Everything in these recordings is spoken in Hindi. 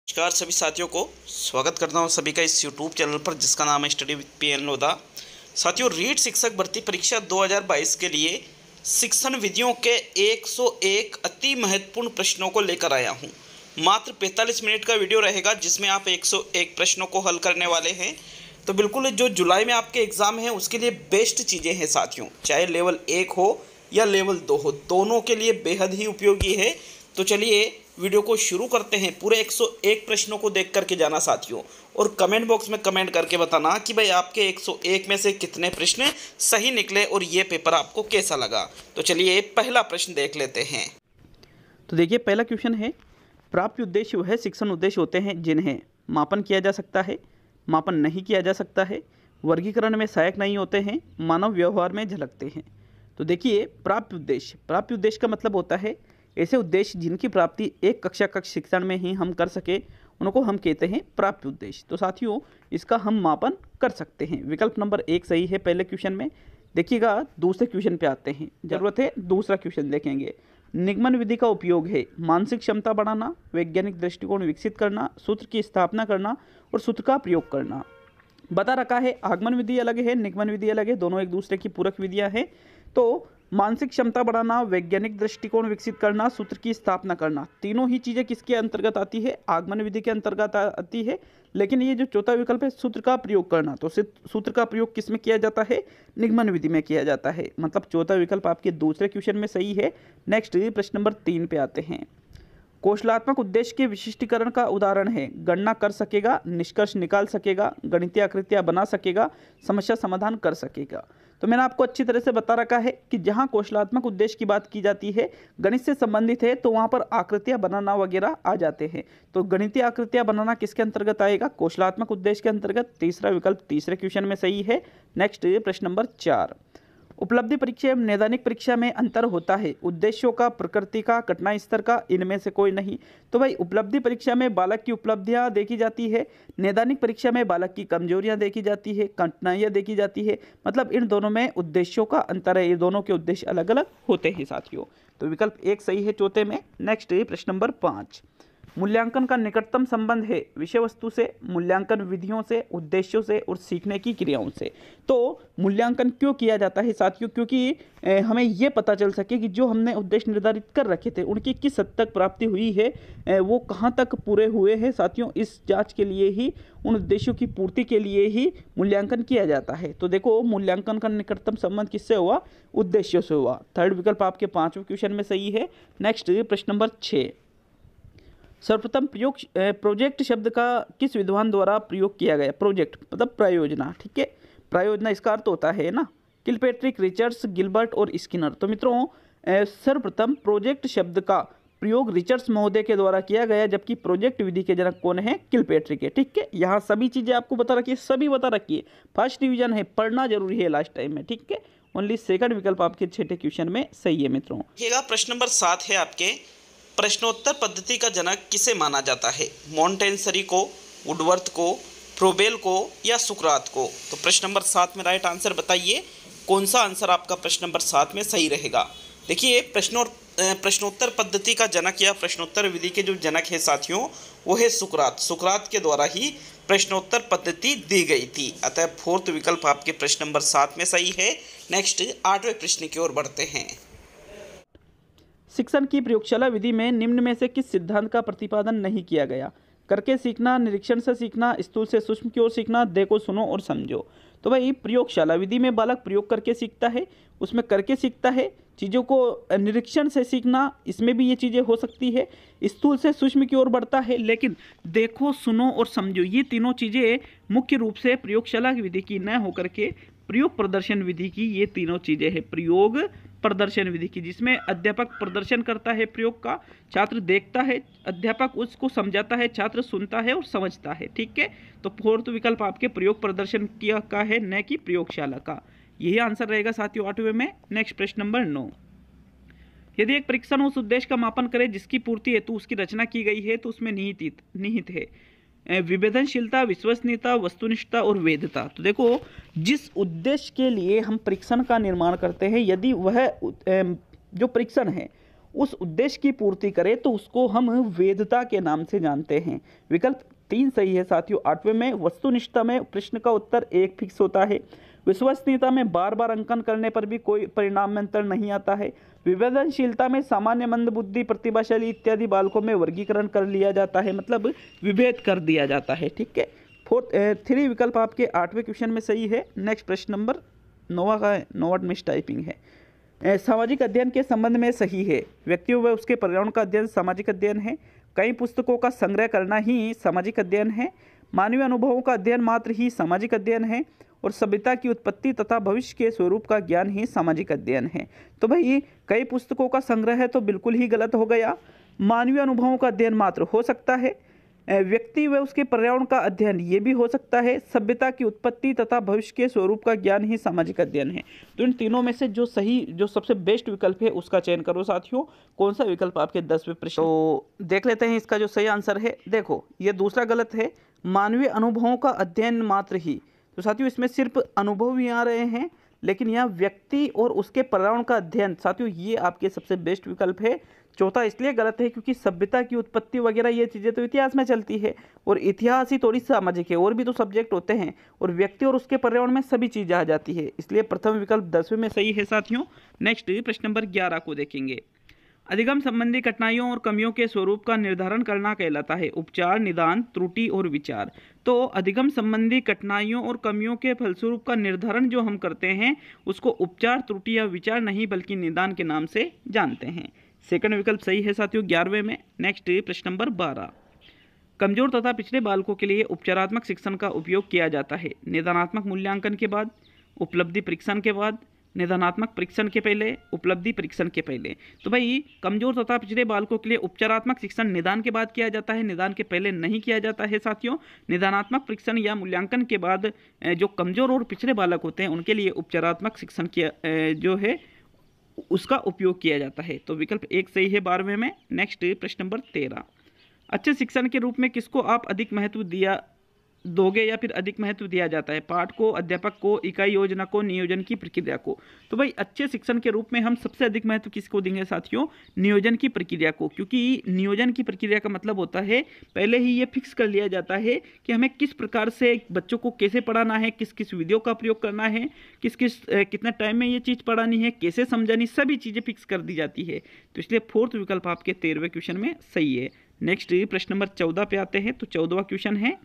नमस्कार सभी साथियों को स्वागत करता हूं सभी का इस YouTube चैनल पर जिसका नाम है स्टडी विद पीएन लोधा। साथियों, रीट शिक्षक भर्ती परीक्षा 2022 के लिए शिक्षण विधियों के 101 अति महत्वपूर्ण प्रश्नों को लेकर आया हूं। मात्र 45 मिनट का वीडियो रहेगा जिसमें आप 101 प्रश्नों को हल करने वाले हैं। तो बिल्कुल जो जुलाई में आपके एग्ज़ाम हैं उसके लिए बेस्ट चीज़ें हैं साथियों, चाहे लेवल 1 हो या लेवल 2 हो, दोनों के लिए बेहद ही उपयोगी है। तो चलिए वीडियो को शुरू करते हैं। पूरे 101 प्रश्नों को देख करके जाना साथियों, और कमेंट बॉक्स में कमेंट करके बताना कि भाई आपके 101 में से कितने प्रश्न सही निकले और ये पेपर आपको कैसा लगा। तो चलिए पहला प्रश्न देख लेते हैं। तो देखिए पहला क्वेश्चन है, प्राप्त उद्देश्य वह शिक्षण उद्देश्य होते हैं जिन्हें मापन किया जा सकता है, मापन नहीं किया जा सकता है, वर्गीकरण में सहायक नहीं होते हैं, मानव व्यवहार में झलकते हैं। तो देखिए प्राप्त उद्देश्य का मतलब होता है ऐसे उद्देश्य जिनकी प्राप्ति एक कक्षा कक्ष शिक्षण में ही हम कर सके, उनको हम कहते हैं प्राप्त उद्देश्य। तो साथियों इसका हम मापन कर सकते हैं। विकल्प नंबर 1 सही है पहले क्वेश्चन में। देखिएगा दूसरे क्वेश्चन पे आते हैं, जरूरत है दूसरा क्वेश्चन देखेंगे। निगमन विधि का उपयोग है मानसिक क्षमता बढ़ाना, वैज्ञानिक दृष्टिकोण विकसित करना, सूत्र की स्थापना करना और सूत्र का प्रयोग करना। बता रखा है आगमन विधि अलग है, निगमन विधि अलग है, दोनों एक दूसरे की पूरक विधियां हैं। तो मानसिक क्षमता बढ़ाना, वैज्ञानिक दृष्टिकोण विकसित करना, सूत्र की स्थापना करना, तीनों ही चीज़ें किसके अंतर्गत आती है? आगमन विधि के अंतर्गत आती है। लेकिन ये जो चौथा विकल्प है सूत्र का प्रयोग करना, तो सूत्र का प्रयोग किस में किया जाता है? निगमन विधि में किया जाता है। मतलब चौथा विकल्प आपके दूसरे क्वेश्चन में सही है। नेक्स्ट प्रश्न नंबर 3 पे आते हैं। कौशलात्मक उद्देश्य के विशिष्टीकरण का उदाहरण है गणना कर सकेगा, निष्कर्ष निकाल सकेगा, गणितीय आकृतियां बना सकेगा, समस्या समाधान कर सकेगा। तो मैंने आपको अच्छी तरह से बता रखा है कि जहां कौशलात्मक उद्देश्य की बात की जाती है, गणित से संबंधित है, तो वहां पर आकृतियां बनाना वगैरह आ जाते हैं। तो गणितीय आकृतियां बनाना किसके अंतर्गत आएगा? कौशलात्मक उद्देश्य के अंतर्गत। तीसरा विकल्प तीसरे क्वेश्चन में सही है। नेक्स्ट प्रश्न नंबर 4। उपलब्धि परीक्षा एवं नैदानिक परीक्षा में अंतर होता है उद्देश्यों का, प्रकृति का, कठिनाई स्तर का, इनमें से कोई नहीं। तो भाई उपलब्धि परीक्षा में बालक की उपलब्धियां देखी जाती है, नैदानिक परीक्षा में बालक की कमजोरियां देखी जाती है, कठिनाइयां देखी जाती है। मतलब इन दोनों में उद्देश्यों का अंतर है, ये दोनों के उद्देश्य अलग अलग होते हैं साथियों। तो विकल्प 1 सही है चौथे में। नेक्स्ट प्रश्न नंबर 5। मूल्यांकन का निकटतम संबंध है विषय वस्तु से, मूल्यांकन विधियों से, उद्देश्यों से और सीखने की क्रियाओं से। तो मूल्यांकन क्यों किया जाता है साथियों? क्योंकि हमें ये पता चल सके कि जो हमने उद्देश्य निर्धारित कर रखे थे उनकी किस हद तक प्राप्ति हुई है, वो कहाँ तक पूरे हुए हैं साथियों। इस जांच के लिए ही, उन उद्देश्यों की पूर्ति के लिए ही मूल्यांकन किया जाता है। तो देखो मूल्यांकन का निकटतम संबंध किससे हुआ? उद्देश्यों से हुआ। थर्ड विकल्प आपके 5वें क्वेश्चन में सही है। नेक्स्ट प्रश्न नंबर 6। सर्वप्रथम प्रोजेक्ट शब्द का किस विद्वान द्वारा प्रयोग किया गया? प्रोजेक्ट मतलब प्रयोजना, ठीक है। प्रयोजना इसका अर्थ होता है ना किलपेट्रिक, रिचर्ड्स, गिलबर्ट और स्किनर। तो मित्रों सर्वप्रथम प्रोजेक्ट शब्द का प्रयोग रिचर्ड्स महोदय के द्वारा किया गया, जबकि प्रोजेक्ट विधि के जनक कौन है? किलपेट्रिक है, ठीक है। यहाँ सभी चीजें आपको बता रखी है, सभी बता रखी है। फर्स्ट डिवीजन है, पढ़ना जरूरी है लास्ट टाइम में, ठीक है। ओनली सेकंड विकल्प आपके छठे क्वेश्चन में सही है मित्रों। प्रश्न नंबर 7 है आपके, प्रश्नोत्तर पद्धति का जनक किसे माना जाता है? मॉन्टेसरी को, वुडवर्थ को, फ्रोबेल को या सुकरात को? तो प्रश्न नंबर 7 में राइट आंसर बताइए, कौन सा आंसर आपका प्रश्न नंबर 7 में सही रहेगा। देखिए प्रश्नोत्तर पद्धति का जनक या प्रश्नोत्तर विधि के जो जनक है साथियों, वो है सुकरात। सुकरात के द्वारा ही प्रश्नोत्तर पद्धति दी गई थी। अतः फोर्थ विकल्प आपके प्रश्न नंबर 7 में सही है। नेक्स्ट 8वें प्रश्न की ओर बढ़ते हैं। शिक्षण की प्रयोगशाला विधि में निम्न में से किस सिद्धांत का प्रतिपादन नहीं किया गया? करके सीखना, निरीक्षण से सीखना, स्थूल से सूक्ष्म की ओर सीखना, देखो, सुनो और समझो। तो भाई प्रयोगशाला विधि में बालक प्रयोग करके सीखता है, उसमें करके सीखता है। चीज़ों को निरीक्षण से सीखना, इसमें भी ये चीज़ें हो सकती है। स्थूल से सूक्ष्म की ओर बढ़ता है, लेकिन देखो, सुनो और समझो, ये तीनों चीज़ें मुख्य रूप से प्रयोगशाला विधि की न होकर के प्रयोग प्रदर्शन विधि की, ये तीनों चीज़ें हैं प्रयोग प्रदर्शन विधि की, जिसमें अध्यापक प्रदर्शन करता है प्रयोग का, छात्र देखता है, अध्यापक उसको समझाता है, छात्र सुनता है और समझता है, ठीक है। तो फोर्थ विकल्प आपके प्रयोग प्रदर्शन किया का है, न कि प्रयोगशाला का। यही आंसर रहेगा साथियों 8वें में। नेक्स्ट प्रश्न नंबर 9। यदि एक परीक्षण उस उद्देश्य का मापन करे जिसकी पूर्ति हेतु उसकी रचना की गई है, तो उसमें निहित है विभेदनशीलता, विश्वसनीयता, वस्तुनिष्ठता और वैधता। तो देखो जिस उद्देश्य के लिए हम परीक्षण का निर्माण करते हैं, यदि वह जो परीक्षण है उस उद्देश्य की पूर्ति करे तो उसको हम वेधता के नाम से जानते हैं। विकल्प 3 सही है साथियों। 8वें में वस्तुनिष्ठता में प्रश्न का उत्तर 1 फिक्स होता है। विश्वसनीयता में बार बार अंकन करने पर भी कोई परिणाम में अंतर नहीं आता है। विवेदनशीलता में सामान्य, मंदबुद्धि, प्रतिभाशाली इत्यादि बालकों में वर्गीकरण कर लिया जाता है, मतलब विभेद कर दिया जाता है। ठीक है, 3 विकल्प आपके 8वें क्वेश्चन में सही है। नेक्स्ट प्रश्न नंबर 9 का है, नोट मिस टाइपिंग है। सामाजिक अध्ययन के संबंध में सही है। व्यक्तियों व उसके पर्यावरण का अध्ययन सामाजिक अध्ययन है। कई पुस्तकों का संग्रह करना ही सामाजिक अध्ययन है। मानवीय अनुभवों का अध्ययन मात्र ही सामाजिक अध्ययन है। और सभ्यता की उत्पत्ति तथा भविष्य के स्वरूप का ज्ञान ही सामाजिक अध्ययन है। तो भाई कई पुस्तकों का संग्रह है तो बिल्कुल ही गलत हो गया। मानवीय अनुभवों का अध्ययन मात्र हो सकता है। व्यक्ति व उसके पर्यावरण का अध्ययन ये भी हो सकता है। सभ्यता की उत्पत्ति तथा भविष्य के स्वरूप का ज्ञान ही सामाजिक अध्ययन है। तो इन तीनों में से जो सही, जो सबसे बेस्ट विकल्प है उसका चयन करो साथियों। कौन सा विकल्प आपके 10वें प्रश्न, तो देख लेते हैं इसका जो सही आंसर है। देखो ये दूसरा गलत है, मानवीय अनुभवों का अध्ययन मात्र ही। तो साथियों इसमें सिर्फ अनुभव ही आ रहे हैं, लेकिन यहाँ व्यक्ति और उसके पर्यावरण का अध्ययन साथियों ये आपके सबसे बेस्ट विकल्प है। चौथा इसलिए गलत है क्योंकि सभ्यता की उत्पत्ति वगैरह ये चीज़ें तो इतिहास में चलती है और इतिहास ही थोड़ी सामाजिक है, और भी तो सब्जेक्ट होते हैं, और व्यक्ति और उसके पर्यावरण में सभी चीज़ें आ जाती है। इसलिए प्रथम विकल्प 10वें में सही है साथियों। नेक्स्ट प्रश्न नंबर 11 को देखेंगे। अधिगम संबंधी कठिनाइयों और कमियों के स्वरूप का निर्धारण करना कहलाता है उपचार, निदान, त्रुटि और विचार। तो अधिगम संबंधी कठिनाइयों और कमियों के फलस्वरूप का निर्धारण जो हम करते हैं उसको उपचार, त्रुटि या विचार नहीं बल्कि निदान के नाम से जानते हैं। सेकंड विकल्प सही है साथियों 11वें में। नेक्स्ट प्रश्न नंबर 12। कमजोर तथा पिछड़े बालकों के लिए उपचारात्मक शिक्षण का उपयोग किया जाता है निदानात्मक मूल्यांकन के बाद, उपलब्धि परीक्षण के बाद, निदानात्मक परीक्षण के पहले, उपलब्धि परीक्षण के पहले। तो भाई कमजोर तथा पिछड़े बालकों के लिए उपचारात्मक शिक्षण निदान के बाद किया जाता है, निदान के पहले नहीं किया जाता है साथियों। निदानात्मक परीक्षण या मूल्यांकन के बाद जो कमजोर और पिछड़े बालक होते हैं उनके लिए उपचारात्मक शिक्षण किया जो है उसका उपयोग किया जाता है। तो विकल्प 1 सही है 12वें में। नेक्स्ट प्रश्न नंबर 13। अच्छे शिक्षण के रूप में किसको आप अधिक महत्व दोगे या फिर अधिक महत्व दिया जाता है? पाठ को, अध्यापक को, इकाई योजना को, नियोजन की प्रक्रिया को? तो भाई अच्छे शिक्षण के रूप में हम सबसे अधिक महत्व किसको देंगे साथियों? नियोजन की प्रक्रिया को, क्योंकि नियोजन की प्रक्रिया का मतलब होता है पहले ही ये फिक्स कर लिया जाता है कि हमें किस प्रकार से बच्चों को कैसे पढ़ाना है, किस किस विधियों का प्रयोग करना है, कितना टाइम में ये चीज़ पढ़ानी है, कैसे समझानी, सभी चीज़ें फिक्स कर दी जाती है। तो इसलिए 4th विकल्प आपके 13वें क्वेश्चन में सही है। नेक्स्ट प्रश्न नंबर 14 पे आते हैं। तो 14वां क्वेश्चन है,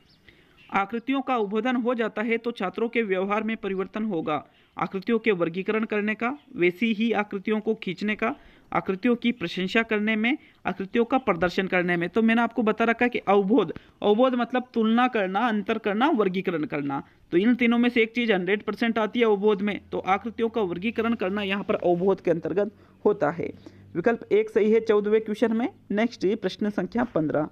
आकृतियों का उद्भोधन हो जाता है तो छात्रों के व्यवहार में परिवर्तन होगा। आकृतियों के वर्गीकरण करने का, वैसी ही आकृतियों को खींचने का, आकृतियों की प्रशंसा करने में, आकृतियों का प्रदर्शन करने में। तो मैंने आपको बता रखा है कि अवबोध मतलब तुलना करना, अंतर करना, वर्गीकरण करना। तो इन तीनों में से एक चीज़ 100% आती है अवबोध में, तो आकृतियों का वर्गीकरण करना यहाँ पर अवबोध के अंतर्गत होता है। विकल्प 1 सही है 14वें क्वेश्चन में। नेक्स्ट प्रश्न संख्या 15।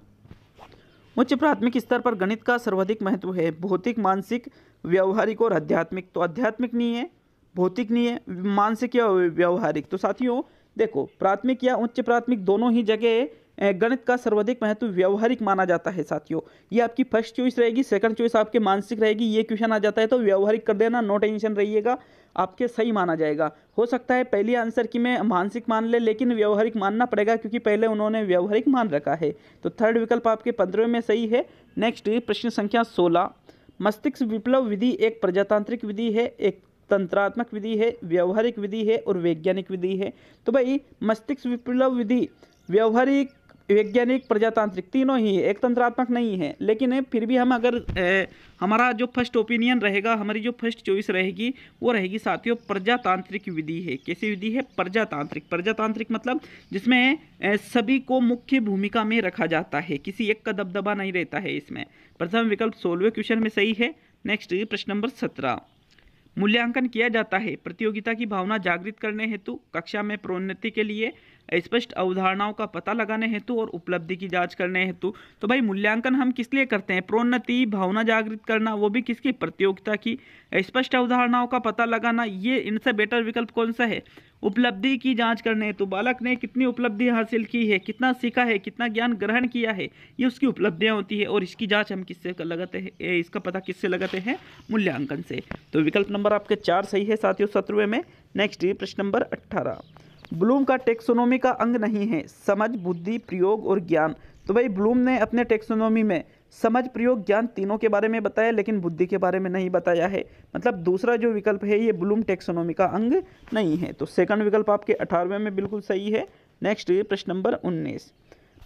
उच्च प्राथमिक स्तर पर गणित का सर्वाधिक महत्व है भौतिक, मानसिक, व्यवहारिक और आध्यात्मिक। तो आध्यात्मिक नहीं है, भौतिक नहीं है, मानसिक या व्यवहारिक। तो साथियों देखो प्राथमिक या उच्च प्राथमिक दोनों ही जगह गणित का सर्वाधिक महत्व व्यवहारिक माना जाता है साथियों। ये आपकी फर्स्ट चॉइस रहेगी, सेकंड चॉइस आपके मानसिक रहेगी। ये क्वेश्चन आ जाता है तो व्यवहारिक कर देना, नो टेंशन रहिएगा, आपके सही माना जाएगा। हो सकता है पहली आंसर की मैं मानसिक मान ले, लेकिन व्यवहारिक मानना पड़ेगा क्योंकि पहले उन्होंने व्यवहारिक मान रखा है। तो 3rd विकल्प आपके 15वें में सही है। नेक्स्ट प्रश्न संख्या 16। मस्तिष्क विप्लव विधि एक प्रजातांत्रिक विधि है, एक तंत्रात्मक विधि है, व्यवहारिक विधि है और वैज्ञानिक विधि है। तो भाई मस्तिष्क विप्लव विधि व्यवहारिक, वैज्ञानिक, प्रजातांत्रिक तीनों ही है, एक तंत्रात्मक नहीं है। लेकिन फिर भी हम अगर हमारा जो फर्स्ट ओपिनियन रहेगा, हमारी जो फर्स्ट चॉइस रहेगी वो रहेगी साथियों प्रजातांत्रिक विधि है। कैसी विधि है? प्रजातांत्रिक। प्रजातांत्रिक मतलब जिसमें सभी को मुख्य भूमिका में रखा जाता है, किसी एक का दबदबा नहीं रहता है इसमें। प्रथम विकल्प 16वें क्वेश्चन में सही है। नेक्स्ट प्रश्न नंबर 17। मूल्यांकन किया जाता है प्रतियोगिता की भावना जागृत करने हेतु, कक्षा में प्रोन्नति के लिए, स्पष्ट अवधारणाओं का पता लगाने हेतु और उपलब्धि की जांच करने हेतु। तो भाई मूल्यांकन हम किस लिए करते हैं? प्रोन्नति, भावना जागृत करना, वो भी किसकी? प्रतियोगिता की। स्पष्ट अवधारणाओं का पता लगाना, ये इनसे बेटर विकल्प कौन सा है? उपलब्धि की जांच करने हेतु, बालक ने कितनी उपलब्धि हासिल की है, कितना सीखा है, कितना ज्ञान ग्रहण किया है, ये उसकी उपलब्धियां होती है। और इसकी जांच हम किससे लगाते हैं? इसका पता किससे लगाते हैं? मूल्यांकन से। तो विकल्प नंबर आपके 4 सही है साथियों 17वें में। नेक्स्ट प्रश्न नंबर 18। ब्लूम का टेक्सोनोमी का अंग नहीं है समझ, बुद्धि, प्रयोग और ज्ञान। तो भाई ब्लूम ने अपने टेक्सोनोमी में समझ, प्रयोग, ज्ञान तीनों के बारे में बताया, लेकिन बुद्धि के बारे में नहीं बताया है। मतलब दूसरा जो विकल्प है ये ब्लूम टेक्सोनोमी का अंग नहीं है। तो सेकंड विकल्प आपके 18वें में बिल्कुल सही है। नेक्स्ट प्रश्न नंबर 19,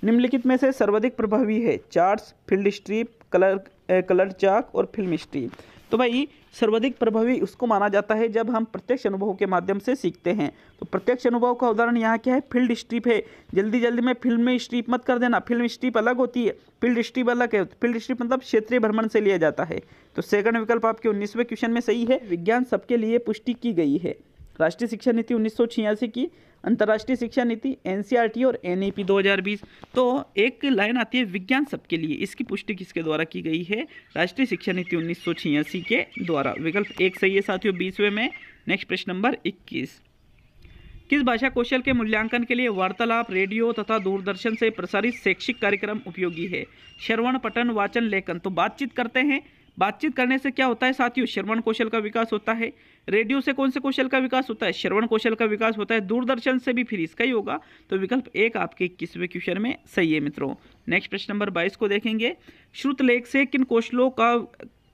निम्नलिखित में से सर्वाधिक प्रभावी है चार्ट्स, फील्ड स्ट्रिप, कलर चाक और फिल्म स्ट्रिप। तो भाई सर्वाधिक प्रभावी उसको माना जाता है जब हम प्रत्यक्ष अनुभव के माध्यम से सीखते हैं। तो प्रत्यक्ष अनुभव का उदाहरण यहाँ क्या है, फील्ड स्ट्रिप है। जल्दी जल्दी में फिल्म में स्ट्रिप मत कर देना, फिल्म स्ट्रिप अलग होती है, फील्ड स्ट्रिप अलग है। फील्ड स्ट्रिप मतलब क्षेत्रीय भ्रमण से लिया जाता है। तो सेकंड विकल्प आपके 19वें क्वेश्चन में सही है। विज्ञान सबके लिए पुष्टि की गई है। राष्ट्रीय शिक्षा नीति 1986 की, अंतर्राष्ट्रीय शिक्षा नीति, एनसीईआरटी और एनईपी 2020। तो एक लाइन आती है विज्ञान सबके लिए, इसकी पुष्टि किसके द्वारा की गई है, राष्ट्रीय शिक्षा नीति 1986 के द्वारा। विकल्प 1 सही है साथियों 20वें में। नेक्स्ट प्रश्न नंबर 21, किस भाषा कौशल के मूल्यांकन के लिए वार्तालाप, रेडियो तथा दूरदर्शन से प्रसारित शैक्षिक कार्यक्रम उपयोगी है। श्रवण, पठन, वाचन, लेखन। तो बातचीत करते हैं, बातचीत करने से क्या होता है साथियों, श्रवण कौशल का विकास होता है। रेडियो से कौन से कौशल का विकास होता है, श्रवण कौशल का विकास होता है। दूरदर्शन से भी फिर इसका ही होगा। तो विकल्प 1 आपके 21वें क्वेश्चन में सही है मित्रों। नेक्स्ट प्रश्न नंबर 22 को देखेंगे, श्रुत लेख से किन कौशलों का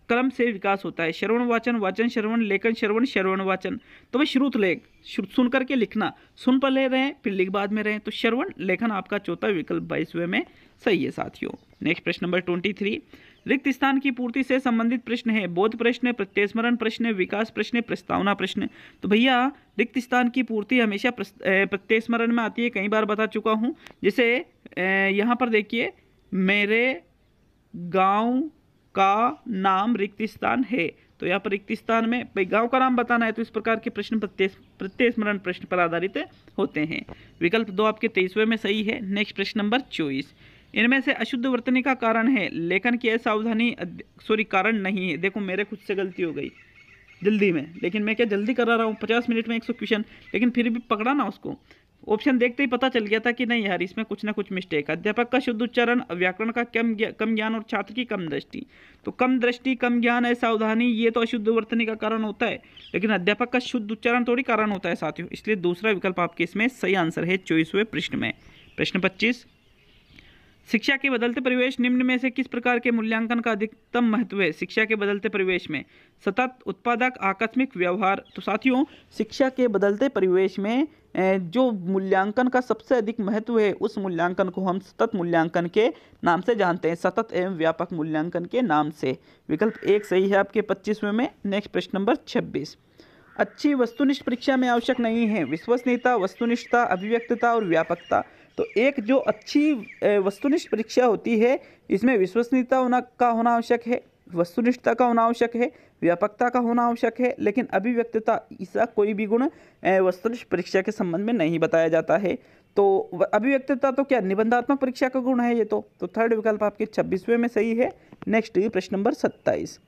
क्रम से विकास होता है। श्रवण वाचन, वाचन श्रवण, लेखन श्रवण, श्रवण वाचन। तो भाई श्रुत लेख, सुन करके लिखना, सुन पर ले रहे हैं फिर लिख बाद में रहे हैं। तो श्रवण लेखन आपका चौथा विकल्प 22वें में सही है साथियों। नेक्स्ट प्रश्न नंबर 23, रिक्त स्थान की पूर्ति से संबंधित प्रश्न है। बोध प्रश्न, प्रत्यस्मरण प्रश्न, विकास प्रश्न, प्रस्तावना प्रश्न। तो भैया रिक्त स्थान की पूर्ति हमेशा प्रत्यस्मरण में आती है, कई बार बता चुका हूँ। जैसे यहाँ पर देखिए, मेरे गांव का नाम रिक्त स्थान है। तो यहाँ पर रिक्त स्थान में भाई गांव का नाम बताना है, तो इस प्रकार के प्रश्न प्रत्यस्मरण प्रश्न पर आधारित होते हैं। विकल्प 2 आपके 23वें में सही है। नेक्स्ट प्रश्न नंबर 24, इनमें से अशुद्ध वर्तनी का कारण है, लेखन की असावधानी कारण नहीं है। देखो मेरे खुद से गलती हो गई जल्दी में, लेकिन मैं क्या जल्दी करा रहा हूँ, 50 मिनट में 100 क्वेश्चन, लेकिन फिर भी पकड़ा ना उसको। ऑप्शन देखते ही पता चल गया था कि नहीं यार इसमें कुछ ना कुछ मिस्टेक। अध्यापक का शुद्ध उच्चारण, व्याकरण का कम ज्ञान और छात्र की कम दृष्टि। तो कम दृष्टि, कम ज्ञान, असावधानी, ये तो अशुद्ध वर्तनी का कारण होता है, लेकिन अध्यापक का शुद्ध उच्चारण थोड़ी कारण होता है साथियों। इसलिए दूसरा विकल्प आपके इसमें सही आंसर है 24वें प्रश्न में। प्रश्न 25, शिक्षा के बदलते परिवेश निम्न में से किस प्रकार के मूल्यांकन का अधिकतम महत्व है। शिक्षा के बदलते परिवेश में सतत, उत्पादक, आकस्मिक, व्यवहार। तो साथियों शिक्षा के बदलते परिवेश में जो मूल्यांकन का सबसे अधिक महत्व है, उस मूल्यांकन को हम सतत मूल्यांकन के नाम से जानते हैं, सतत एवं व्यापक मूल्यांकन के नाम से। विकल्प 1 सही है आपके 25वें में। नेक्स्ट प्रश्न नंबर 26, अच्छी वस्तुनिष्ठ परीक्षा में आवश्यक नहीं है विश्वसनीयता, वस्तुनिष्ठता, अभिव्यक्तता और व्यापकता। तो एक जो अच्छी वस्तुनिष्ठ परीक्षा होती है, इसमें विश्वसनीयता का होना आवश्यक है, वस्तुनिष्ठता का होना आवश्यक है, व्यापकता का होना आवश्यक है, लेकिन अभिव्यक्तता इसका कोई भी गुण वस्तुनिष्ठ परीक्षा के संबंध में नहीं बताया जाता है। तो अभिव्यक्तता तो क्या निबंधात्मक परीक्षा का गुण है ये तो थर्ड विकल्प आपके 26वें में सही है। नेक्स्ट प्रश्न नंबर 27,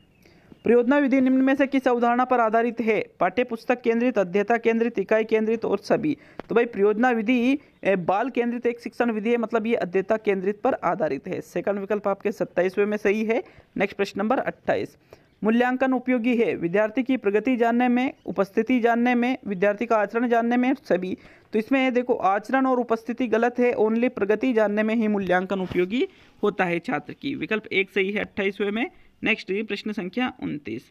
प्रयोजना विधि निम्न में से किस अवधारणा पर आधारित है। पाठ्य पुस्तक केंद्रित, अध्येता केंद्रित, इकाई केंद्रित और सभी। तो भाई प्रयोजना विधि बाल केंद्रित एक शिक्षण विधि है, मतलब ये अध्येता केंद्रित पर आधारित है। सेकंड विकल्प आपके 27वें में सही है। नेक्स्ट प्रश्न नंबर 28, मूल्यांकन उपयोगी है विद्यार्थी की प्रगति जानने में, उपस्थिति जानने में, विद्यार्थी का आचरण जानने में, सभी। तो इसमें देखो आचरण और उपस्थिति गलत है, ओनली प्रगति जानने में ही मूल्यांकन उपयोगी होता है छात्र की। विकल्प 1 सही है 28वें में। नेक्स्ट प्रश्न संख्या 29,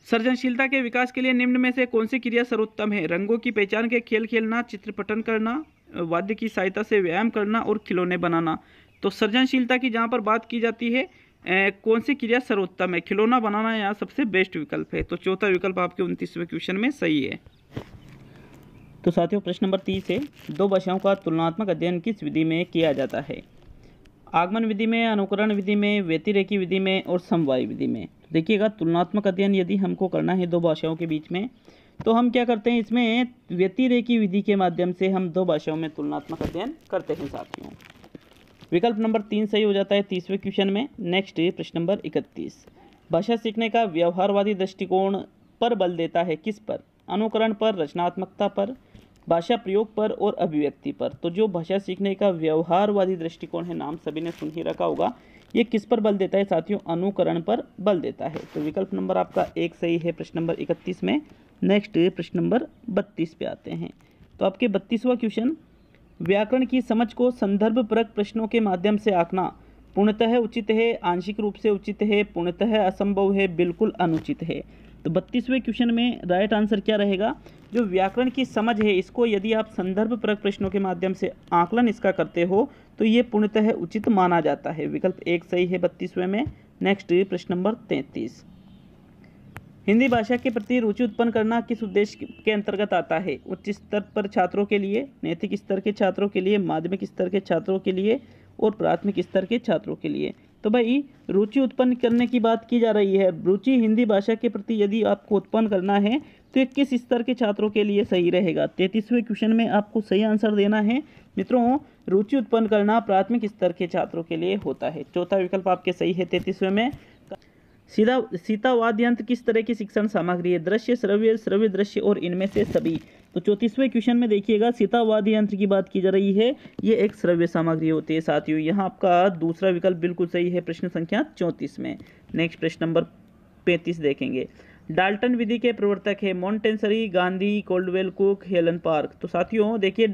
सृजनशीलता के विकास के लिए निम्न में से कौन सी क्रिया सर्वोत्तम है। रंगों की पहचान के खेल खेलना, चित्र पठन करना, वाद्य की सहायता से व्यायाम करना और खिलौने बनाना। तो सृजनशीलता की जहाँ पर बात की जाती है कौन सी क्रिया सर्वोत्तम है, खिलौना बनाना यहाँ सबसे बेस्ट विकल्प है। तो चौथा विकल्प आपके 29वें क्वेश्चन में सही है। तो साथियों प्रश्न नंबर 30 है, दो भाषाओं का तुलनात्मक अध्ययन किस विधि में किया जाता है। आगमन विधि में, अनुकरण विधि में, व्यतिरेकी विधि में और समवायी विधि में। तो देखिएगा तुलनात्मक अध्ययन यदि हमको करना है दो भाषाओं के बीच में, तो हम क्या करते हैं, इसमें व्यतिरेकी विधि के माध्यम से हम दो भाषाओं में तुलनात्मक अध्ययन करते हैं साथियों। विकल्प नंबर 3 सही हो जाता है 30वें क्वेश्चन में। नेक्स्ट प्रश्न नंबर 31, भाषा सीखने का व्यवहारवादी दृष्टिकोण पर बल देता है किस पर। अनुकरण पर, रचनात्मकता पर, भाषा प्रयोग पर और अभिव्यक्ति पर। तो जो भाषा सीखने का व्यवहारवादी दृष्टिकोण है, नाम सभी ने सुन ही रखा होगा, ये किस पर बल देता है साथियों, अनुकरण पर बल देता है। तो विकल्प नंबर आपका 1 सही है प्रश्न नंबर 31 में। नेक्स्ट प्रश्न नंबर 32 पे आते हैं। तो आपके 32वां क्वेश्चन, व्याकरण की समझ को संदर्भपरक प्रश्नों के माध्यम से आंकना पूर्णतः उचित है, आंशिक रूप से उचित है, पूर्णतः असंभव है, बिल्कुल अनुचित है। तो 32वें क्वेश्चन में राइट आंसर क्या रहेगा? जो व्याकरण की समझ है इसको यदि आप संदर्भपरक प्रश्नों के माध्यम से आकलन इसका करते हो तो ये पूर्णतः उचित माना जाता है। विकल्प 1 सही है 32वें में। नेक्स्ट प्रश्न नंबर 33, हिंदी भाषा के प्रति रुचि उत्पन्न करना किस उद्देश्य के अंतर्गत आता है? उच्च स्तर पर छात्रों के लिए, नैतिक स्तर के छात्रों के लिए, माध्यमिक स्तर के छात्रों के लिए और प्राथमिक स्तर के छात्रों के लिए। तो भाई रुचि उत्पन्न करने की बात की जा रही है। रुचि हिंदी भाषा के प्रति यदि आपको उत्पन्न करना है तो ये किस स्तर के छात्रों के लिए सही रहेगा? 33वें क्वेश्चन में आपको सही आंसर देना है मित्रों। रुचि उत्पन्न करना प्राथमिक स्तर के छात्रों के लिए होता है। चौथा विकल्प आपके सही है 33वें में। सीता वाद्य यंत्र किस तरह की शिक्षण सामग्री है? दृश्य, श्रव्य, श्रव्य दृश्य और इनमें से सभी। तो 34वें क्वेश्चन में देखिएगा सीता वाद्य यंत्र की बात की जा रही है, ये एक श्रव्य सामग्री होती है साथियों। यहाँ आपका दूसरा विकल्प बिल्कुल सही है प्रश्न संख्या 34 में। नेक्स्ट प्रश्न नंबर 35 देखेंगे, डाल्टन विधि के प्रवर्तक है Montessori, Gandhi, Coldwell, Cook, Helen Park. तो साथियों देखिए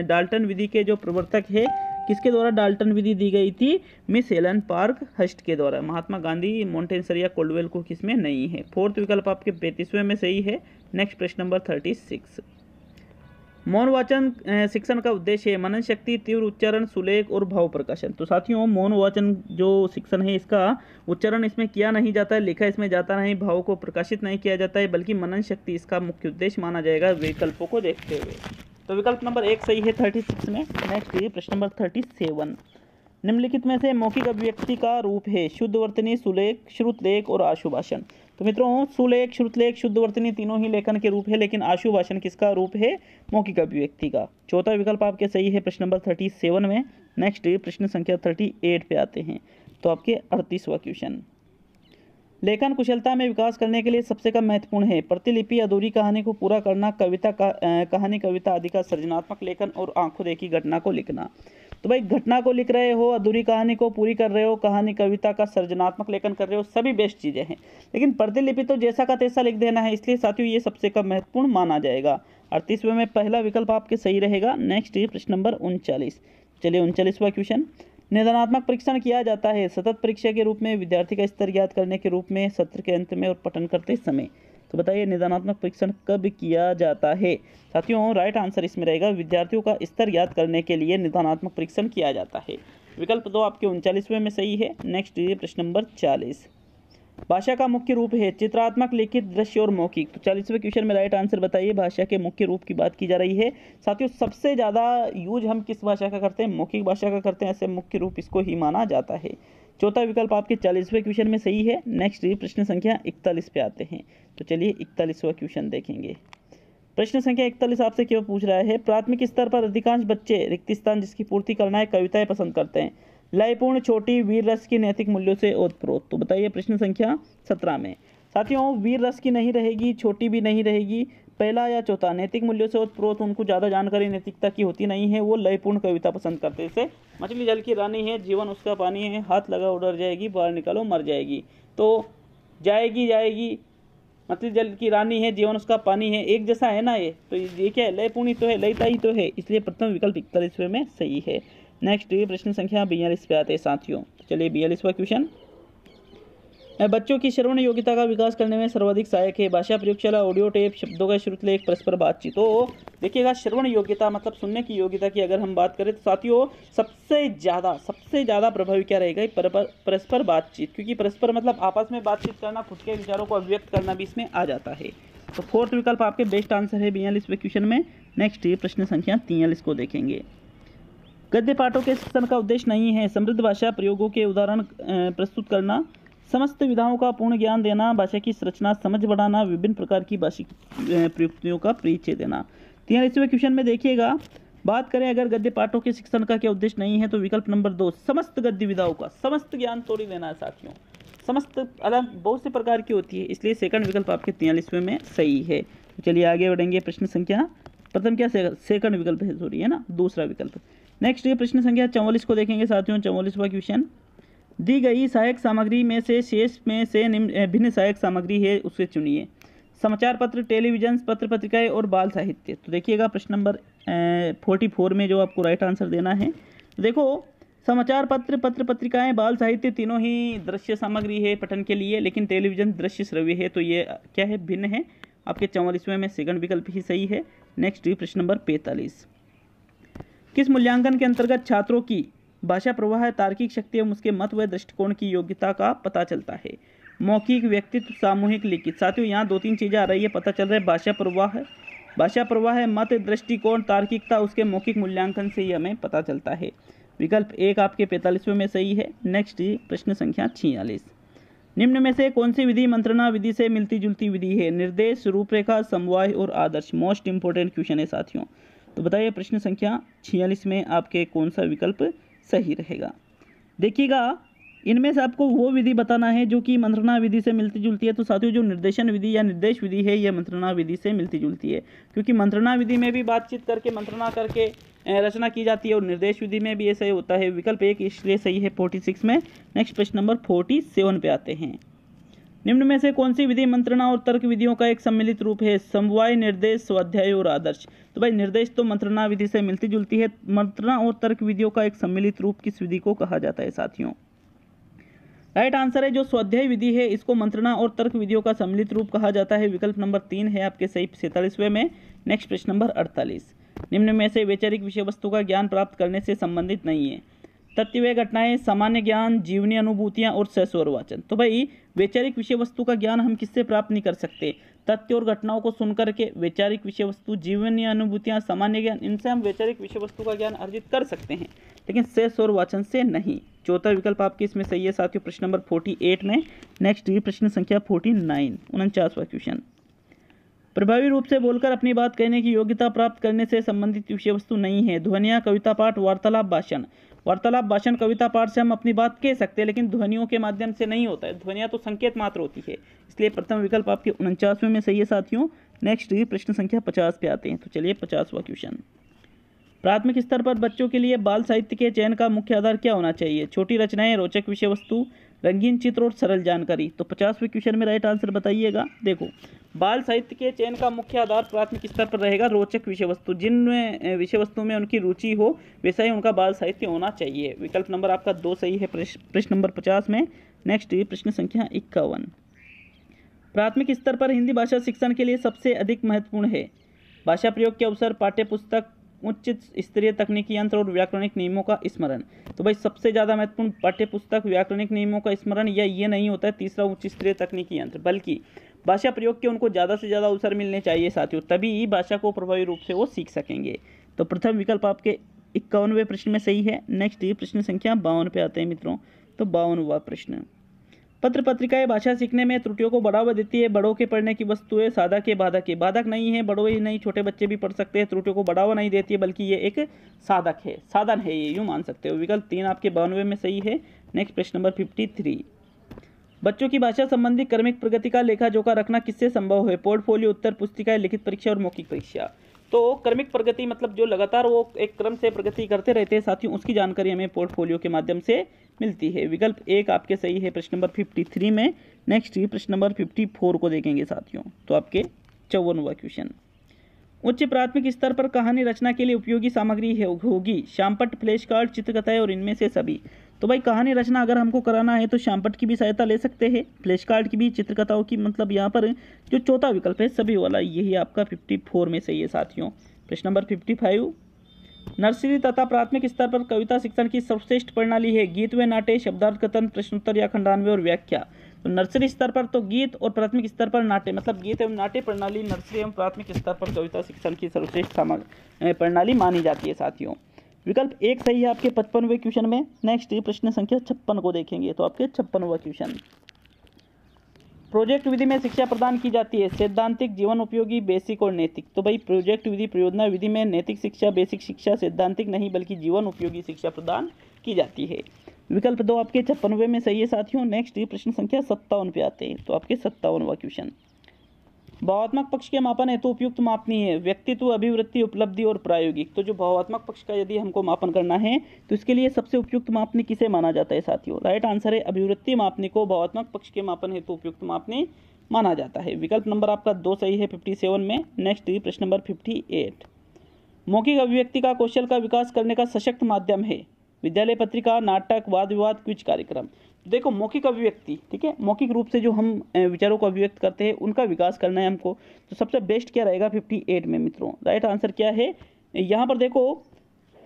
डाल्टन विधि के जो प्रवर्तक है किसके द्वारा डाल्टन विधि दी गई थी? मिस हेलन पार्क हस्ट के द्वारा। महात्मा गांधी, मॉन्टेसरी या कोल्डवेल कुक इसमें नहीं है। फोर्थ विकल्प आपके 35वें में सही है। नेक्स्ट प्रश्न नंबर 36, मौन वाचन शिक्षण का उद्देश्य है मनन शक्ति, तीव्र उच्चारण, सुलेख और भाव प्रकाशन। तो साथियों मौन वाचन जो शिक्षण है इसका उच्चारण इसमें किया नहीं जाता है, लिखा इसमें जाता नहीं, भाव को प्रकाशित नहीं किया जाता है, बल्कि मनन शक्ति इसका मुख्य उद्देश्य माना जाएगा विकल्पों को देखते हुए। तो विकल्प नंबर 1 सही है 36 में। नेक्स्ट ये प्रश्न नंबर 37, निम्नलिखित में से मौखिक अभिव्यक्ति का रूप है शुद्धवर्तनी, सुलेख, श्रुतलेख और आशुभाषण। तो मित्रों सुलेख, श्रुतलेख, शुद्धवर्तनी तीनों ही लेखन के रूप है, लेकिन आशुभाषण किसका रूप है? मौखिक अभिव्यक्ति का। चौथा विकल्प आपके सही है प्रश्न नंबर 37 में। नेक्स्ट प्रश्न संख्या 38 पे आते हैं। तो आपके 38वां क्वेश्चन, लेखन कुशलता में विकास करने के लिए सबसे कम महत्वपूर्ण है प्रतिलिपि, अधूरी कहानी को पूरा करना, कहानी कविता आदि का सृजनात्मक लेखन और आंखों देखी घटना को लिखना। तो भाई घटना को लिख रहे हो, अधूरी कहानी को पूरी कर रहे हो, कहानी कविता का सृजनात्मक लेखन कर रहे हो, सभी बेस्ट चीज़ें हैं, लेकिन प्रतिलिपि तो जैसा का तैसा लिख देना है, इसलिए साथियों ये सबसे कम महत्वपूर्ण माना जाएगा। 38वें में पहला विकल्प आपके सही रहेगा। नेक्स्ट प्रश्न नंबर 39, चलिए 39वां क्वेश्चन, निदानात्मक परीक्षण किया जाता है सतत परीक्षा के रूप में, विद्यार्थी का स्तर ज्ञात करने के रूप में, सत्र के अंत में और पठन करते समय। तो बताइए निदानात्मक परीक्षण कब किया जाता है? साथियों राइट आंसर इसमें रहेगा विद्यार्थियों का स्तर ज्ञात करने के लिए निदानात्मक परीक्षण किया जाता है। विकल्प 2 आपके 39वें में सही है। नेक्स्ट प्रश्न नंबर 40, भाषा का मुख्य रूप है चित्रात्मक, लिखित, दृश्य और मौखिक। तो 40वें क्वेश्चन में राइट आंसर बताइए। भाषा के मुख्य रूप की बात की जा रही है साथियों। सबसे ज़्यादा यूज हम किस भाषा का करते हैं? मौखिक भाषा का करते हैं, ऐसे मुख्य रूप इसको ही माना जाता है। चौथा विकल्प आपके 40वें क्वेश्चन में सही है। नेक्स्ट प्रश्न संख्या 41 पे आते हैं। तो चलिए 41वां क्वेश्चन देखेंगे। प्रश्न संख्या 41 आपसे क्या पूछ रहा है, प्राथमिक स्तर पर अधिकांश बच्चे रिक्त स्थान जिसकी पूर्ति करना है कविताएं पसंद करते हैं, लयपूर्ण, छोटी, वीर रस की नैतिक मूल्यों से ओतप्रोत। तो बताइए प्रश्न संख्या 17 में साथियों वीर रस की नहीं रहेगी, छोटी भी नहीं रहेगी, पहला या चौथा नैतिक मूल्यों से ओतप्रोत उनको ज़्यादा जानकारी नैतिकता की होती नहीं है, वो लयपूर्ण कविता पसंद करते हैं। जैसे मछली जल की रानी है, जीवन उसका पानी है, हाथ लगा उड़र जाएगी, बाहर निकालो मर जाएगी। तो जाएगी मछली जल की रानी है, जीवन उसका पानी है, एक जैसा है ना ये। तो ये क्या है? लयपूर्ण तो है, लयता ही तो है, इसलिए प्रथम विकल्प 41वें में सही है। नेक्स्ट प्रश्न संख्या 42 पे आते हैं साथियों। तो चलिए 42वां क्वेश्चन, बच्चों की श्रवण योग्यता का विकास करने में सर्वाधिक सहायक है भाषा प्रयोगशाला, ऑडियो टेप, शब्दों का श्रुतलेख, परस्पर बातचीत। तो देखिएगा श्रवण योग्यता मतलब सुनने की योग्यता की अगर हम बात करें तो साथियों सबसे ज़्यादा प्रभावी क्या रहेगा? परस्पर बातचीत, क्योंकि परस्पर मतलब आपस में बातचीत करना, खुद के विचारों को अभिव्यक्त करना भी इसमें आ जाता है। तो फोर्थ विकल्प आपके बेस्ट आंसर है 42वें क्वेश्चन में। नेक्स्ट प्रश्न संख्या 43 को देखेंगे। गद्य पाठों के शिक्षण का उद्देश्य नहीं है समृद्ध भाषा प्रयोगों के उदाहरण प्रस्तुत करना, समस्त विधाओं का पूर्ण ज्ञान देना, भाषा की संरचना समझ बढ़ाना, विभिन्न प्रकार की भाषिक प्रयुक्तियों का परिचय देना। 43वें क्वेश्चन में देखिएगा, बात करें अगर गद्य पाठों के शिक्षण का क्या उद्देश्य नहीं है तो विकल्प नंबर 2 समस्त गद्य विधाओं का, समस्त ज्ञान थोड़ी देना है साथियों, समस्त अलग बहुत से प्रकार की होती है, इसलिए सेकंड विकल्प आपके 43वें में सही है। तो चलिए आगे बढ़ेंगे। प्रश्न संख्या प्रथम क्या सेकंड विकल्प है, सॉरी है ना, दूसरा विकल्प। नेक्स्ट ये प्रश्न संख्या 44 को देखेंगे साथियों। 44वां क्वेश्चन, दी गई सहायक सामग्री में से शेष में से भिन्न सहायक सामग्री है उसे चुनिए। समाचार पत्र, टेलीविजन, पत्र पत्रिकाएं और बाल साहित्य। तो देखिएगा प्रश्न नंबर 44 में जो आपको राइट आंसर देना है। देखो समाचार पत्र, पत्र पत्रिकाएं, बाल साहित्य तीनों ही दृश्य सामग्री है पठन के लिए, लेकिन टेलीविजन दृश्य श्रव्य है, तो ये क्या है, भिन्न है। आपके 44वें में सेकंड विकल्प ही सही है। नेक्स्ट प्रश्न नंबर 45, किस मूल्यांकन के अंतर्गत छात्रों की भाषा प्रवाह, तार्किक शक्ति एवं उसके मत व दृष्टिकोण की योग्यता का पता चलता है? मौखिक, व्यक्तित्व, सामूहिक, लिखित। साथियों यहाँ 2-3 चीज़ें आ रही है, पता चल रहा है भाषा प्रवाह है, मत, दृष्टिकोण, तार्किकता, उसके मौखिक मूल्यांकन से ही हमें पता चलता है। विकल्प 1 आपके 45वें में सही है। नेक्स्ट प्रश्न संख्या 46, निम्न में से कौन सी विधि मंत्रणा विधि से मिलती जुलती विधि है? निर्देश, रूपरेखा, समवाय और आदर्श। मोस्ट इंपोर्टेंट क्वेश्चन है साथियों। तो बताइए प्रश्न संख्या 46 में आपके कौन सा विकल्प सही रहेगा? देखिएगा इनमें से आपको वो विधि बताना है जो कि मंत्रणा विधि से मिलती जुलती है। तो साथियों जो निर्देशन विधि या निर्देश विधि है यह मंत्रणा विधि से मिलती जुलती है, क्योंकि मंत्रणा विधि में भी बातचीत करके मंत्रणा करके रचना की जाती है और निर्देश विधि में भी ऐसा ही होता है। विकल्प 1 इसलिए सही है 46 में। नेक्स्ट प्रश्न नंबर 47 पे आते हैं। निम्न में से कौन सी विधि मंत्रणा और तर्क विधियों का एक सम्मिलित रूप है? समवाय, निर्देश, स्वाध्याय और आदर्श। तो भाई निर्देश तो मंत्रणा विधि से मिलती जुलती है। मंत्रणा और तर्क विधियों का एक सम्मिलित रूप किस विधि को कहा जाता है साथियों? राइट आंसर है जो स्वाध्याय विधि है, इसको मंत्रणा और तर्क विधियों का सम्मिलित रूप कहा जाता है। विकल्प नंबर 3 है आपके सही 47वें में। नेक्स्ट प्रश्न नंबर 48, निम्न में से वैचारिक विषय वस्तु का ज्ञान प्राप्त करने से संबंधित नहीं है? तथ्य व घटनाएं, सामान्य ज्ञान, जीवनी अनुभूतियां और सहस्वर वाचन। तो भाई वैचारिक विषय वस्तु का ज्ञान हम किससे प्राप्त नहीं कर सकते? तथ्य और घटनाओं को सुनकर के वैचारिक विषय वस्तु, जीवनी अनुभूतियां, सामान्य ज्ञान, इनसे हम वैचारिक विषय वस्तु का ज्ञान अर्जित कर सकते हैं, लेकिन सहस्वर वाचन से नहीं। चौथा विकल्प आपके इसमें सही है साथियों प्रश्न नंबर 48 में। नेक्स्ट प्रश्न संख्या 49, 49वां क्वेश्चन, प्रभावी रूप से बोलकर अपनी बात कहने की योग्यता प्राप्त करने से संबंधित विषय वस्तु नहीं है? ध्वनियाँ, कविता पाठ, वार्तालाप, भाषण। वार्तालाप, भाषण, कविता पाठ से हम अपनी बात कह सकते हैं, लेकिन ध्वनियों के माध्यम से नहीं होता है। ध्वनियाँ तो संकेत मात्र होती है, इसलिए प्रथम विकल्प आपके 49वें में सही है साथियों। नेक्स्ट प्रश्न संख्या 50 पे आते हैं। तो चलिए 50वां क्वेश्चन, प्राथमिक स्तर पर बच्चों के लिए बाल साहित्य के चयन का मुख्य आधार क्या होना चाहिए? छोटी रचनाएं, रोचक विषय वस्तु, रंगीन चित्र और सरल जानकारी। तो 50वें क्वेश्चन में राइट आंसर बताइएगा। देखो बाल साहित्य के चयन का मुख्य आधार प्राथमिक स्तर पर रहेगा रोचक विषय वस्तु। जिन विषय वस्तु में उनकी रुचि हो वैसा ही उनका बाल साहित्य होना चाहिए। विकल्प नंबर आपका 2 सही है प्रश्न नंबर 50 में। नेक्स्ट प्रश्न संख्या 51, प्राथमिक स्तर पर हिंदी भाषा शिक्षण के लिए सबसे अधिक महत्वपूर्ण है? भाषा प्रयोग के अवसर, पाठ्य पुस्तक, उच्च स्तरीय तकनीकी यंत्र और व्याकरणिक नियमों का स्मरण। तो भाई सबसे ज़्यादा महत्वपूर्ण पाठ्य पुस्तक, व्याकरणिक नियमों का स्मरण, या ये नहीं होता है तीसरा उच्च स्तरीय तकनीकी यंत्र, बल्कि भाषा प्रयोग के उनको ज़्यादा से ज़्यादा अवसर मिलने चाहिए साथियों, तभी भाषा को प्रभावी रूप से वो सीख सकेंगे। तो प्रथम विकल्प आपके 51वें प्रश्न में सही है। नेक्स्ट प्रश्न संख्या 52 पे आते हैं मित्रों। तो 52वां प्रश्न, पत्र पत्रिकाएं भाषा सीखने में त्रुटियों को बढ़ावा देती है। बड़ों के पढ़ने की वस्तुएं साधक है, बाधक है? बाधक नहीं है, बड़ों ही नहीं छोटे बच्चे भी पढ़ सकते हैं। त्रुटियों को बढ़ावा नहीं देती है, बल्कि ये एक साधक है, साधन है, ये यूँ मान सकते हो। विकल्प 3 आपके 92 में सही है। नेक्स्ट प्रश्न नंबर 53, बच्चों की भाषा संबंधी क्रमिक प्रगति का लेखा जोखा रखना किससे संभव है? पोर्टफोलियो, उत्तर पुस्तिकाएं, लिखित परीक्षा और मौखिक परीक्षा। तो क्रमिक प्रगति मतलब जो लगातार वो एक क्रम से प्रगति करते रहते हैं साथियों, उसकी जानकारी हमें पोर्टफोलियो के माध्यम से मिलती है। विकल्प 1 आपके सही है प्रश्न नंबर 53 में। नेक्स्ट प्रश्न नंबर 54 को देखेंगे साथियों। तो आपके 54वां क्वेश्चन, उच्च प्राथमिक स्तर पर कहानी रचना के लिए उपयोगी सामग्री होगी? शामपट, फ्लैश कार्ड, चित्रकथाएं और इनमें से सभी। तो भाई कहानी रचना अगर हमको कराना है तो शामपट की भी सहायता ले सकते हैं, फ्लैश कार्ड की भी, चित्रकथाओं की, मतलब यहाँ पर जो चौथा विकल्प है सभी वाला, यही आपका 54 में सही है साथियों। प्रश्न नंबर 55, नर्सरी तथा प्राथमिक स्तर पर कविता शिक्षण की सर्वश्रेष्ठ प्रणाली है? गीत व नाट्य, शब्दार्थ कथन, प्रश्नोत्तर या खंडान्वय और व्याख्या। तो नर्सरी स्तर पर तो गीत और प्राथमिक स्तर पर नाट्य, मतलब गीत एवं नाट्य प्रणाली नर्सरी एवं प्राथमिक स्तर पर कविता शिक्षण की सर्वश्रेष्ठ प्रणाली मानी जाती है साथियों। विकल्प 1 सही है आपके 55वें क्वेश्चन में। नेक्स्ट प्रश्न संख्या 56 को देखेंगे। तो आपके 56वां क्वेश्चन, प्रोजेक्ट विधि में शिक्षा प्रदान की जाती है? सैद्धांतिक, जीवन उपयोगी, बेसिक और नैतिक। तो भाई प्रोजेक्ट विधि, परियोजना विधि में नैतिक शिक्षा, बेसिक शिक्षा, सैद्धांतिक नहीं बल्कि जीवन उपयोगी शिक्षा प्रदान की जाती है। विकल्प 2 आपके 56वें में सही है साथियों। नेक्स्ट प्रश्न संख्या 57 पे आते हैं। तो आपके 57वां क्वेश्चन, भावात्मक पक्ष के मापन हेतु उपयुक्त मापनी है? व्यक्तित्व, अभिवृत्ति, उपलब्धि और प्रायोगिक। तो जो भावात्मक पक्ष का यदि हमको मापन करना है तो इसके लिए सबसे उपयुक्त मापनी किसे माना जाता है साथियों? राइट आंसर है अभिवृत्ति मापनी को भावात्मक पक्ष के मापन हेतु उपयुक्त मापनी माना जाता है। विकल्प नंबर आपका 2 सही है 57 में। नेक्स्ट प्रश्न नंबर 58, मौखिक अभिव्यक्ति का कौशल का विकास करने का सशक्त माध्यम है। विद्यालय पत्रिका, नाटक, वाद विवाद, क्विज कार्यक्रम। देखो मौखिक अभिव्यक्ति, ठीक है, मौखिक रूप से जो हम विचारों को अभिव्यक्त करते हैं उनका विकास करना है हमको, तो सबसे बेस्ट क्या रहेगा 58 में मित्रों। राइट आंसर क्या है यहाँ पर? देखो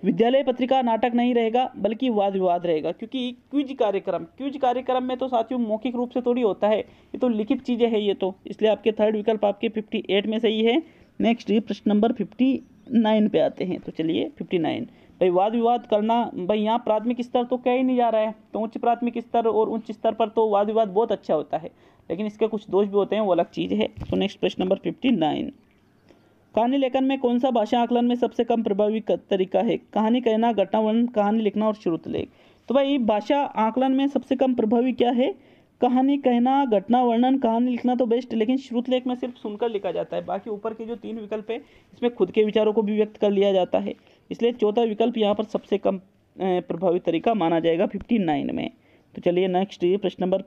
विद्यालय पत्रिका, नाटक नहीं रहेगा बल्कि वाद विवाद रहेगा, क्योंकि क्विज कार्यक्रम में तो साथियों मौखिक रूप से थोड़ी होता है, ये तो लिखित चीज़ें हैं ये तो, इसलिए आपके थर्ड विकल्प आपके 58 में सही है। नेक्स्ट प्रश्न नंबर 59 पे आते हैं, तो चलिए 59 भाई, वाद विवाद करना भाई, यहाँ प्राथमिक स्तर तो कह ही नहीं जा रहा है, तो उच्च प्राथमिक स्तर और उच्च स्तर पर तो वाद विवाद बहुत अच्छा होता है, लेकिन इसके कुछ दोष भी होते हैं, वो अलग चीज़ है। तो नेक्स्ट प्रश्न नंबर 59, कहानी लेखन में कौन सा भाषा आकलन में सबसे कम प्रभावी तरीका है? कहानी कहना, घटना वर्णन, कहानी लिखना और श्रुत लेख। तो भाई भाषा आकलन में सबसे कम प्रभावी क्या है? कहानी कहना, घटना वर्णन, कहानी लिखना तो बेस्ट, लेकिन श्रुत लेख में सिर्फ सुनकर लिखा जाता है, बाकी ऊपर के जो 3 विकल्प है इसमें खुद के विचारों को भी व्यक्त कर लिया जाता है, इसलिए चौथा विकल्प यहाँ पर सबसे कम प्रभावी तरीका माना जाएगा 59 में। तो चलिए नेक्स्ट प्रश्न नंबर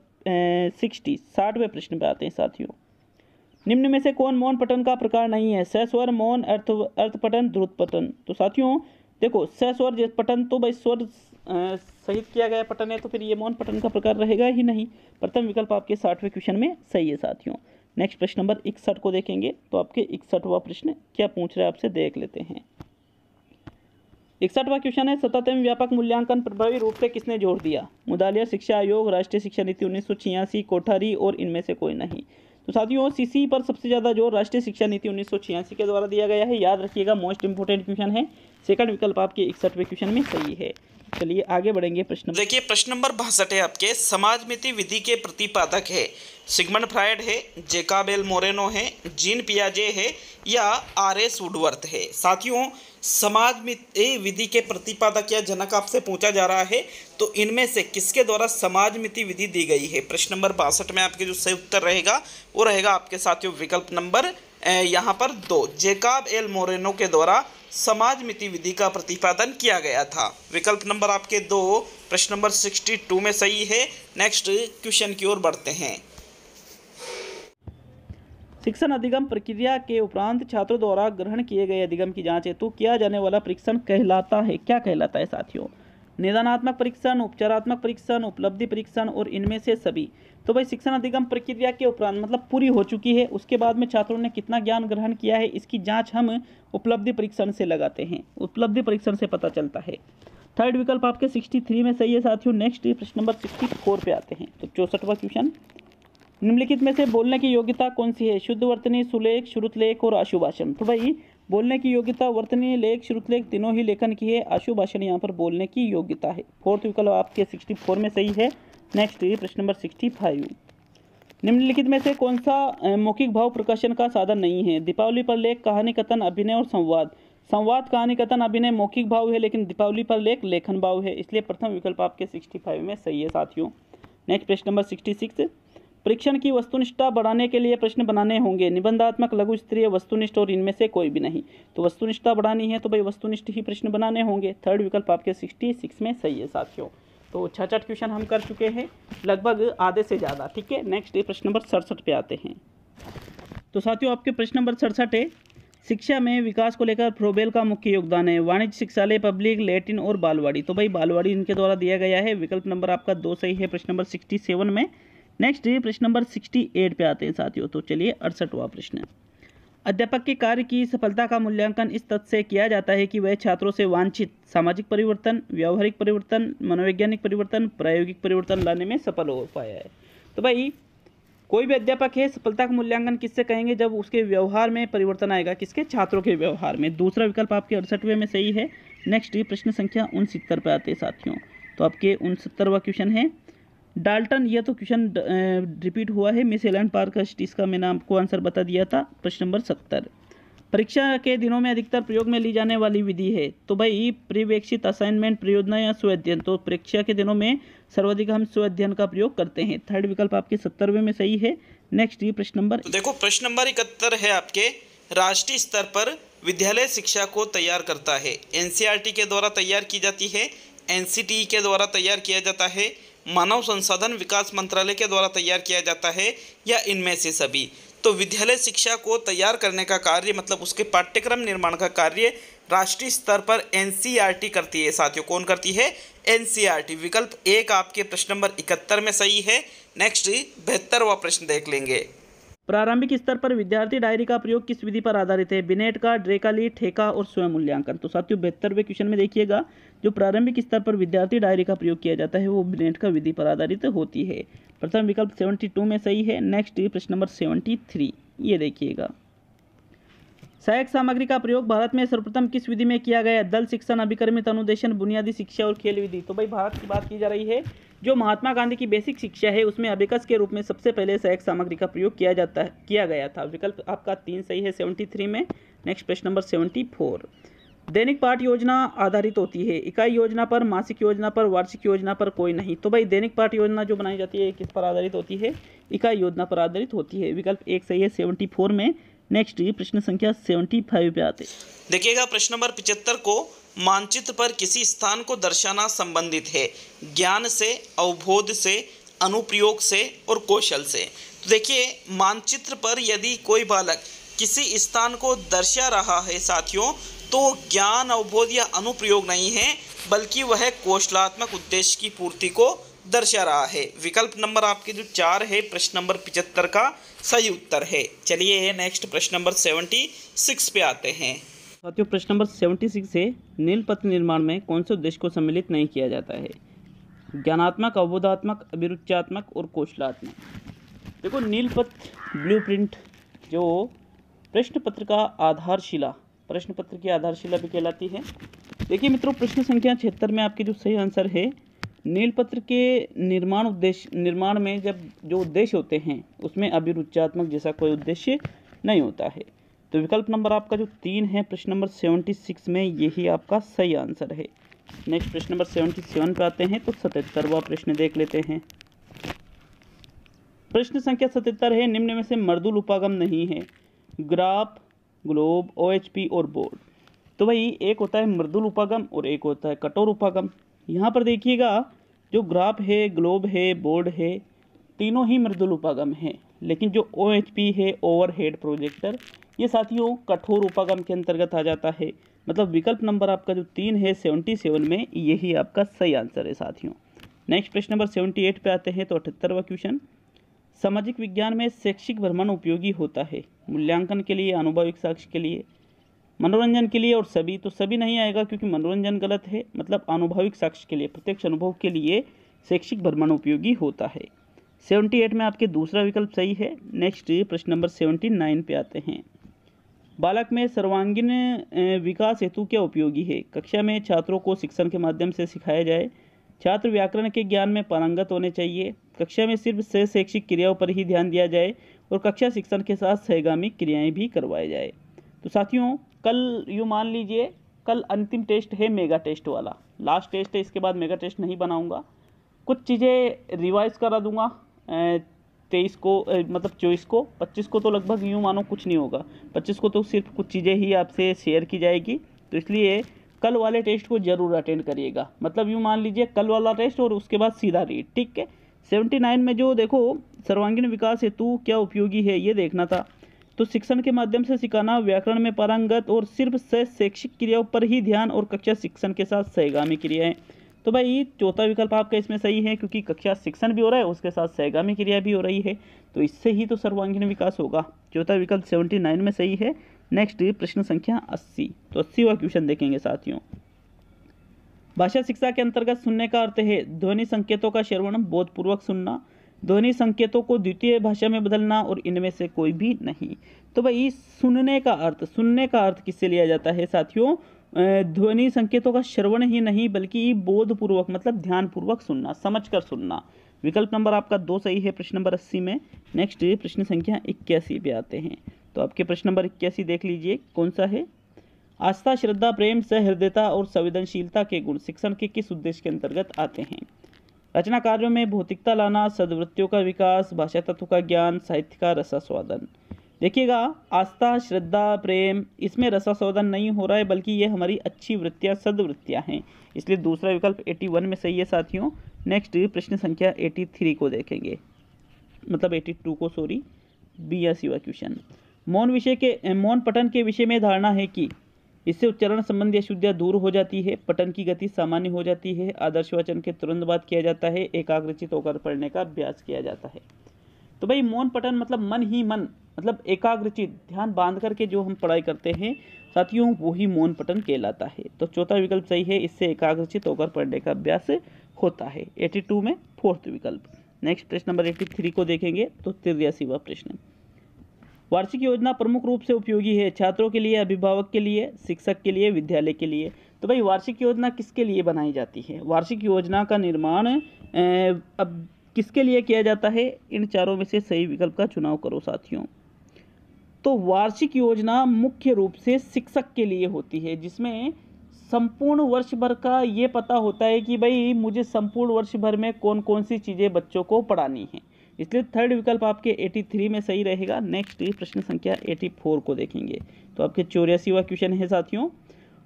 60वें प्रश्न पे आते हैं साथियों। निम्न में से कौन मौन पठन का प्रकार नहीं है? सस्वर, मौन, अर्थ पठन, ध्रुत पठन। तो साथियों देखो सस्वर पठन तो भाई स्वर सहित किया गया पठन है, तो फिर ये मौन पठन का प्रकार रहेगा ही नहीं। प्रथम विकल्प आपके 60वें क्वेश्चन में सही है साथियों। नेक्स्ट प्रश्न नंबर 61 को देखेंगे, तो आपके 61वां प्रश्न क्या पूछ रहे हैं आपसे देख लेते हैं। 61वां क्वेश्चन है, सतत एवं व्यापक मूल्यांकन प्रभावी रूप से किसने जोड़ दिया? मुदालिया, शिक्षा आयोग, राष्ट्रीय शिक्षा नीति 1986, कोठारी और इनमें से कोई नहीं। तो साथियों सीसी पर सबसे ज़्यादा जोर राष्ट्रीय शिक्षा नीति 1986 के द्वारा दिया गया है, याद रखिएगा, मोस्ट इंपोर्टेंट क्वेश्चन है। सेकंड विकल्प आपके 61वें क्वेश्चन में सही है। चलिए आगे बढ़ेंगे प्रश्न। देखिए प्रश्न नंबर 62 है आपके, समाजमिति विधि के प्रतिपादक है सिगमंड फ्रायड है, जेकब एल मोरेनो है, जीन पियाजे है या आर.एस. वुडवर्थ है। साथियों समाजमिति विधि के प्रतिपादक या जनक आपसे पूछा जा रहा है, तो इनमें से किसके द्वारा समाजमिति विधि दी गई है? प्रश्न नंबर 62 में आपके जो सही उत्तर रहेगा वो रहेगा आपके साथियों विकल्प नंबर यहाँ पर 2, जेकब एल मोरेनो के द्वारा समाजमिति विधि का प्रतिपादन किया गया था। विकल्प नंबर आपके 2 प्रश्न नंबर 62 में सही है। नेक्स्ट क्वेश्चन की ओर बढ़ते हैं। शिक्षण अधिगम प्रक्रिया के उपरांत छात्रों द्वारा ग्रहण किए गए अधिगम की जांच हेतु किया जाने वाला परीक्षण कहलाता है, क्या कहलाता है साथियों? निदानात्मक परीक्षण, उपचारात्मक परीक्षण, उपलब्धि परीक्षण और इनमें से सभी। तो भाई शिक्षण अधिगम प्रक्रिया के उपरांत मतलब पूरी हो चुकी है, उसके बाद में छात्रों ने कितना ज्ञान ग्रहण किया है, इसकी जांच हम उपलब्धि परीक्षण से लगाते हैं, उपलब्धि परीक्षण से पता चलता है। थर्ड विकल्प आपके 63 में सही है साथियों। नेक्स्ट प्रश्न नंबर 64 पे आते हैं, तो 64वां क्वेश्चन, निम्नलिखित में से बोलने की योग्यता कौन सी है? शुद्ध वर्तनी, सुलेख, श्रुतलेख और आशुभाषण। तो भाई बोलने की योग्यता वर्तनी, लेख, श्रुतलेख तीनों ही लेखन की है, आशुभाषण यहाँ पर बोलने की योग्यता है। फोर्थ विकल्प आपके 64 में सही है। नेक्स्ट प्रश्न नंबर 65, निम्नलिखित में से कौन सा मौखिक भाव प्रकाशन का साधन नहीं है? दीपावली पर लेख, कहानी कथन, अभिनय और संवाद। संवाद, कहानी कथन, अभिनय मौखिक भाव है, लेकिन दीपावली पर लेख लेखन भाव है, इसलिए प्रथम विकल्प आपके 65 में सही है साथियों। नेक्स्ट प्रश्न नंबर 66, परीक्षण की वस्तुनिष्ठता बढ़ाने के लिए प्रश्न बनाने होंगे, निबंधात्मक, लघु स्तरीय, वस्तुनिष्ठ और इनमें से कोई भी नहीं। तो वस्तुनिष्ठता बढ़ानी है तो भाई वस्तुनिष्ठ ही प्रश्न बनाने होंगे। थर्ड विकल्प आपके 66 में सही है साथियों। तो 66 क्वेश्चन हम कर चुके हैं, लगभग आधे से ज़्यादा, ठीक है। नेक्स्ट प्रश्न नंबर 67 पे आते हैं। तो साथियों आपके प्रश्न नंबर 67 है, शिक्षा में विकास को लेकर फ्रोबेल का मुख्य योगदान है। वाणिज्य शिक्षालय, पब्लिक, लैटिन और बालवाड़ी। तो भाई बालवाड़ी इनके द्वारा दिया गया है। विकल्प नंबर आपका 2 सही है प्रश्न नंबर 67 में। नेक्स्ट प्रश्न नंबर 68 पे आते हैं साथियों। तो चलिए 68वां प्रश्न, अध्यापक के कार्य की सफलता का मूल्यांकन इस तथ्य से किया जाता है कि वह छात्रों से वांछित सामाजिक परिवर्तन, व्यावहारिक परिवर्तन, मनोवैज्ञानिक परिवर्तन, प्रायोगिक परिवर्तन लाने में सफल हो पाया है। तो भाई कोई भी अध्यापक है, सफलता का मूल्यांकन किससे कहेंगे? जब उसके व्यवहार में परिवर्तन आएगा, किसके? छात्रों के व्यवहार में। दूसरा विकल्प आपके 68वें में सही है। नेक्स्ट प्रश्न संख्या 69 पे आते हैं साथियों। तो आपके 69वां क्वेश्चन है, डाल्टन, यह तो क्वेश्चन रिपीट हुआ है, मिस एलन पार्कस्ट, इसका मैंने आपको आंसर बता दिया था। प्रश्न नंबर 70, परीक्षा के दिनों में अधिकतर प्रयोग में ली जाने वाली विधि है। तो भाई परिवेक्षित, असाइनमेंट, परियोजना या स्वअध्ययन। तो परीक्षा के दिनों में सर्वाधिक हम स्वअध्ययन का प्रयोग करते हैं। थर्ड विकल्प आपके 70वें में सही है। नेक्स्ट प्रश्न नंबर, तो देखो प्रश्न नंबर 71 है आपके, राष्ट्रीय स्तर पर विद्यालय शिक्षा को तैयार करता है। एनसीईआरटी के द्वारा तैयार की जाती है, एनसीटीई के द्वारा तैयार किया जाता है, मानव संसाधन विकास मंत्रालय के द्वारा तैयार किया जाता है या इनमें से सभी? तो विद्यालय शिक्षा को तैयार करने का कार्य मतलब उसके पाठ्यक्रम निर्माण का कार्य राष्ट्रीय स्तर पर एनसीईआरटी करती है साथियों। कौन करती है? एनसीईआरटी। विकल्प एक आपके प्रश्न नंबर 71 में सही है। नेक्स्ट 72वां प्रश्न देख लेंगे। प्रारंभिक स्तर पर विद्यार्थी डायरी का प्रयोग किस विधि पर आधारित है? बिनेट का, ड्रेकाली, ठेका और स्वयं मूल्यांकन। तो साथियों 72वें क्वेश्चन में देखिएगा, जो प्रारंभिक स्तर पर विद्यार्थी डायरी का प्रयोग किया जाता है वो बिनेट का विधि पर आधारित होती है। प्रथम विकल्प 72 में सही है। नेक्स्ट प्रश्न नंबर 73 ये देखिएगा, सहायक सामग्री का प्रयोग भारत में सर्वप्रथम किस विधि में किया गया? दल शिक्षण, अभिक्रमित अनुदेशन, बुनियादी शिक्षा और खेल विधि। तो भाई भारत की बात की जा रही है, जो महात्मा गांधी की बेसिक शिक्षा है उसमें अबेकस के रूप में सबसे पहले सहायक सामग्री का प्रयोग किया गया था। विकल्प आपका 3 सही है 73 में। नेक्स्ट प्रश्न नंबर 74, दैनिक पाठ योजना आधारित होती है, इकाई योजना पर, मासिक योजना पर, वार्षिक योजना पर, कोई नहीं। तो भाई दैनिक पाठ योजना जो बनाई जाती है किस पर आधारित होती है? इकाई योजना पर आधारित होती है। विकल्प 1 सही है 74 में। नेक्स्ट प्रश्न संख्या 75 पे आते। देखिएगा प्रश्न नंबर 75 को, मानचित्र पर किसी स्थान को दर्शाना संबंधित है ज्ञान से, अवबोध से, अनुप्रयोग से और कौशल से। तो देखिए मानचित्र पर यदि कोई बालक किसी स्थान को दर्शा रहा है साथियों, तो ज्ञान, अवबोध या अनुप्रयोग नहीं है बल्कि वह कौशलात्मक उद्देश्य की पूर्ति को दर्शा रहा है। विकल्प नंबर आपके जो 4 है प्रश्न नंबर 75 का सही उत्तर है। चलिए नेक्स्ट प्रश्न नंबर 76 पे आते हैं। साथियों प्रश्न नंबर 76 है, नीलपत्र निर्माण में कौन से उद्देश्य को सम्मिलित नहीं किया जाता है? ज्ञानात्मक, अवबोधात्मक, अभिरुच्यात्मक और कौशलात्मक। देखो नीलपत्र ब्लूप्रिंट जो प्रश्न पत्र की आधारशिला भी कहलाती है। देखिए मित्रों प्रश्न संख्या 76 में आपके जो सही आंसर है, नीलपत्र के निर्माण में जब जो उद्देश्य होते हैं उसमें अभिरुच्यात्मक जैसा कोई उद्देश्य नहीं होता है। तो विकल्प नंबर आपका जो 3 है प्रश्न नंबर 76 में यही आपका सही आंसर है। नेक्स्ट प्रश्न नंबर 77 पे आते हैं। तो 77वां प्रश्न देख लेते हैं। प्रश्न संख्या 77 है, निम्न में से मर्दुल उपागम नहीं है? ग्राफ, ग्लोब, OHP और बोर्ड। तो भाई एक होता है मृदुल उपागम और एक होता है कठोर उपागम। यहाँ पर देखिएगा जो ग्राफ है, ग्लोब है, बोर्ड है, तीनों ही मृदुल उपागम है, लेकिन जो OHP है, ओवरहेड प्रोजेक्टर, ये साथियों कठोर उपागम के अंतर्गत आ जाता है। मतलब विकल्प नंबर आपका जो 3 है 77 में यही आपका सही आंसर है साथियों। नेक्स्ट प्रश्न नंबर 78 पे आते हैं। तो 78वां क्वेश्चन, सामाजिक विज्ञान में शैक्षिक भ्रमण उपयोगी होता है? मूल्यांकन के लिए, अनुभविक साक्ष्य के लिए, मनोरंजन के लिए और सभी। तो सभी नहीं आएगा क्योंकि मनोरंजन गलत है। मतलब अनुभविक साक्ष्य के लिए, प्रत्यक्ष अनुभव के लिए शैक्षिक भ्रमण उपयोगी होता है। 78 में आपके दूसरा विकल्प सही है। नेक्स्ट प्रश्न नंबर 79 पे आते हैं। बालक में सर्वांगीण विकास हेतु क्या उपयोगी है? कक्षा में छात्रों को शिक्षण के माध्यम से सिखाया जाए, छात्र व्याकरण के ज्ञान में पारंगत होने चाहिए, कक्षा में सिर्फ शैक्षिक क्रियाओं पर ही ध्यान दिया जाए और कक्षा शिक्षण के साथ सहगामी क्रियाएं भी करवाए जाए। तो साथियों कल यूँ मान लीजिए कल अंतिम टेस्ट है मेगा टेस्ट वाला, लास्ट टेस्ट है, इसके बाद मेगा टेस्ट नहीं बनाऊंगा, कुछ चीज़ें रिवाइज करा दूंगा 23 को मतलब 24 को, 25 को तो लगभग यूँ मानो कुछ नहीं होगा, 25 को तो सिर्फ कुछ चीज़ें ही आपसे शेयर की जाएगी। तो इसलिए कल वाले टेस्ट को जरूर अटेंड करिएगा। मतलब यूँ मान लीजिए कल वाला टेस्ट और उसके बाद सीधा रीड, ठीक है। 79 में जो देखो सर्वांगीण विकास हेतु क्या उपयोगी है ये देखना था। तो शिक्षण के माध्यम से सिखाना, व्याकरण में पारंगत और सिर्फ शैक्षिक क्रियाओं पर ही ध्यान और कक्षा शिक्षण के साथ सहगामी क्रियाएं। तो भाई चौथा विकल्प आपका इसमें सही है क्योंकि कक्षा शिक्षण भी हो रहा है उसके साथ सहगामी क्रिया भी हो रही है, तो इससे ही तो सर्वांगीण विकास होगा। चौथा विकल्प 79 में सही है। नेक्स्ट प्रश्न संख्या 80। तो 80वां क्वेश्चन देखेंगे साथियों। भाषा शिक्षा के अंतर्गत सुनने का अर्थ है ध्वनि संकेतों का श्रवण, बोधपूर्वक सुनना, ध्वनि संकेतों को द्वितीय भाषा में बदलना और इनमें से कोई भी नहीं। तो भाई सुनने का अर्थ किससे लिया जाता है साथियों? ध्वनि संकेतों का श्रवण ही नहीं बल्कि बोधपूर्वक मतलब ध्यानपूर्वक सुनना, समझकर सुनना। विकल्प नंबर आपका 2 सही है प्रश्न नंबर 80 में। नेक्स्ट प्रश्न संख्या 81 पे आते हैं। तो आपके प्रश्न नंबर 81 देख लीजिए कौन सा है। आस्था, श्रद्धा, प्रेम, सहृदयता और संवेदनशीलता के गुण शिक्षण के किस उद्देश्य के अंतर्गत आते हैं? रचना कार्यों में भौतिकता लाना, सद्वृत्तियों का विकास, भाषा तत्व का ज्ञान, साहित्य का रसास्वादन। देखिएगा आस्था, श्रद्धा, प्रेम, इसमें रसास्वादन नहीं हो रहा है बल्कि ये हमारी अच्छी वृत्तियाँ, सद्वृत्तियाँ हैं, इसलिए दूसरा विकल्प 81 में सही है साथियों। नेक्स्ट प्रश्न संख्या 83 को देखेंगे, मतलब 82 को, सॉरी, 82वां क्वेश्चन। मौन पठन के विषय में धारणा है कि इससे उच्चारण संबंधी अशुद्धियाँ दूर हो जाती है, पठन की गति सामान्य हो जाती है, आदर्श वाचन के तुरंत बाद किया जाता है, एकाग्रचित होकर पढ़ने का अभ्यास किया जाता है। तो भाई मौन पठन मतलब मन ही मन, मतलब एकाग्रचित, ध्यान बांध करके जो हम पढ़ाई करते हैं साथियों, वो ही मौन पठन कहलाता है। तो चौथा विकल्प सही है, इससे एकाग्रचित होकर पढ़ने का अभ्यास होता है। 82 में फोर्थ विकल्प। नेक्स्ट प्रश्न नंबर 83 को देखेंगे, तो 83वां प्रश्न। वार्षिक योजना प्रमुख रूप से उपयोगी है छात्रों के लिए, अभिभावक के लिए, शिक्षक के लिए, विद्यालय के लिए। तो भाई वार्षिक योजना किसके लिए बनाई जाती है? वार्षिक योजना का निर्माण अब किसके लिए किया जाता है? इन चारों में से सही विकल्प का चुनाव करो साथियों। तो वार्षिक योजना मुख्य रूप से शिक्षक के लिए होती है, जिसमें संपूर्ण वर्ष भर का ये पता होता है कि भाई मुझे संपूर्ण वर्ष भर में कौन कौन सी चीज़ें बच्चों को पढ़ानी है, इसलिए थर्ड विकल्प आपके 83 में सही रहेगा। नेक्स्ट प्रश्न संख्या 84 को देखेंगे, तो आपके 84वां क्वेश्चन है साथियों।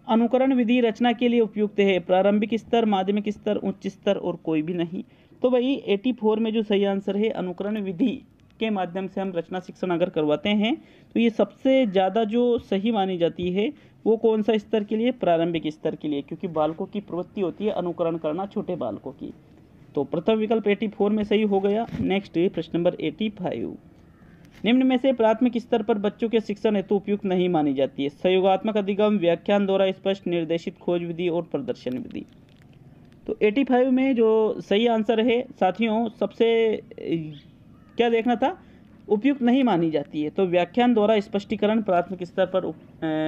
अनुकरण विधि रचना के लिए उपयुक्त है, प्रारंभिक स्तर, माध्यमिक स्तर, उच्च स्तर और कोई भी नहीं। तो भाई 84 में जो सही आंसर है, अनुकरण विधि के माध्यम से हम रचना शिक्षण अगर करवाते हैं तो ये सबसे ज़्यादा जो सही मानी जाती है वो कौन सा स्तर के लिए? प्रारंभिक स्तर के लिए, क्योंकि बालकों की प्रवृत्ति होती है अनुकरण करना, छोटे बालकों की। तो प्रथम विकल्प 84 में सही हो गया। नेक्स्ट प्रश्न नंबर 85। निम्न में से प्राथमिक स्तर पर बच्चों के शिक्षण हेतु उपयुक्त नहीं मानी जाती है? सहयोगात्मक अधिगम, व्याख्यान द्वारा स्पष्ट, निर्देशित खोज विधि और प्रदर्शन विधि। तो 85 में जो सही आंसर है साथियों, सबसे क्या देखना था? उपयुक्त नहीं मानी जाती है। तो व्याख्यान द्वारा स्पष्टीकरण प्राथमिक स्तर पर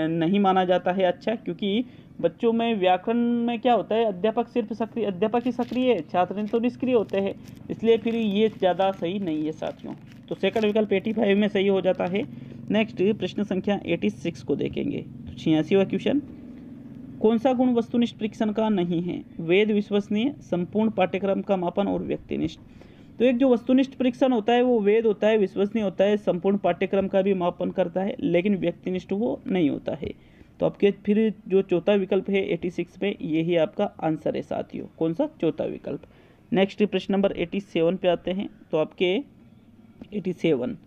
नहीं माना जाता है अच्छा, क्योंकि बच्चों में व्याकरण में क्या होता है, अध्यापक सिर्फ सक्रिय, अध्यापक ही सक्रिय है, छात्र तो निष्क्रिय होते हैं, इसलिए फिर ये ज़्यादा सही नहीं है साथियों। तो सेकंड विकल्प 85 में सही हो जाता है। नेक्स्ट प्रश्न संख्या 86 को देखेंगे, तो 86वां क्वेश्चन। कौन सा गुण वस्तुनिष्ठ परीक्षण का नहीं है? वेद, विश्वसनीय, संपूर्ण पाठ्यक्रम का मापन और व्यक्तिनिष्ठ। तो एक जो वस्तुनिष्ठ परीक्षण होता है वो वेद होता है, विश्वसनीय होता है, संपूर्ण पाठ्यक्रम का भी मापन करता है, लेकिन व्यक्तिनिष्ठ वो नहीं होता है। तो आपके फिर जो चौथा विकल्प है 86 में, यही आपका आंसर है साथियों। कौन सा? चौथा विकल्प। नेक्स्ट प्रश्न नंबर 87 पे आते हैं, तो आपके 87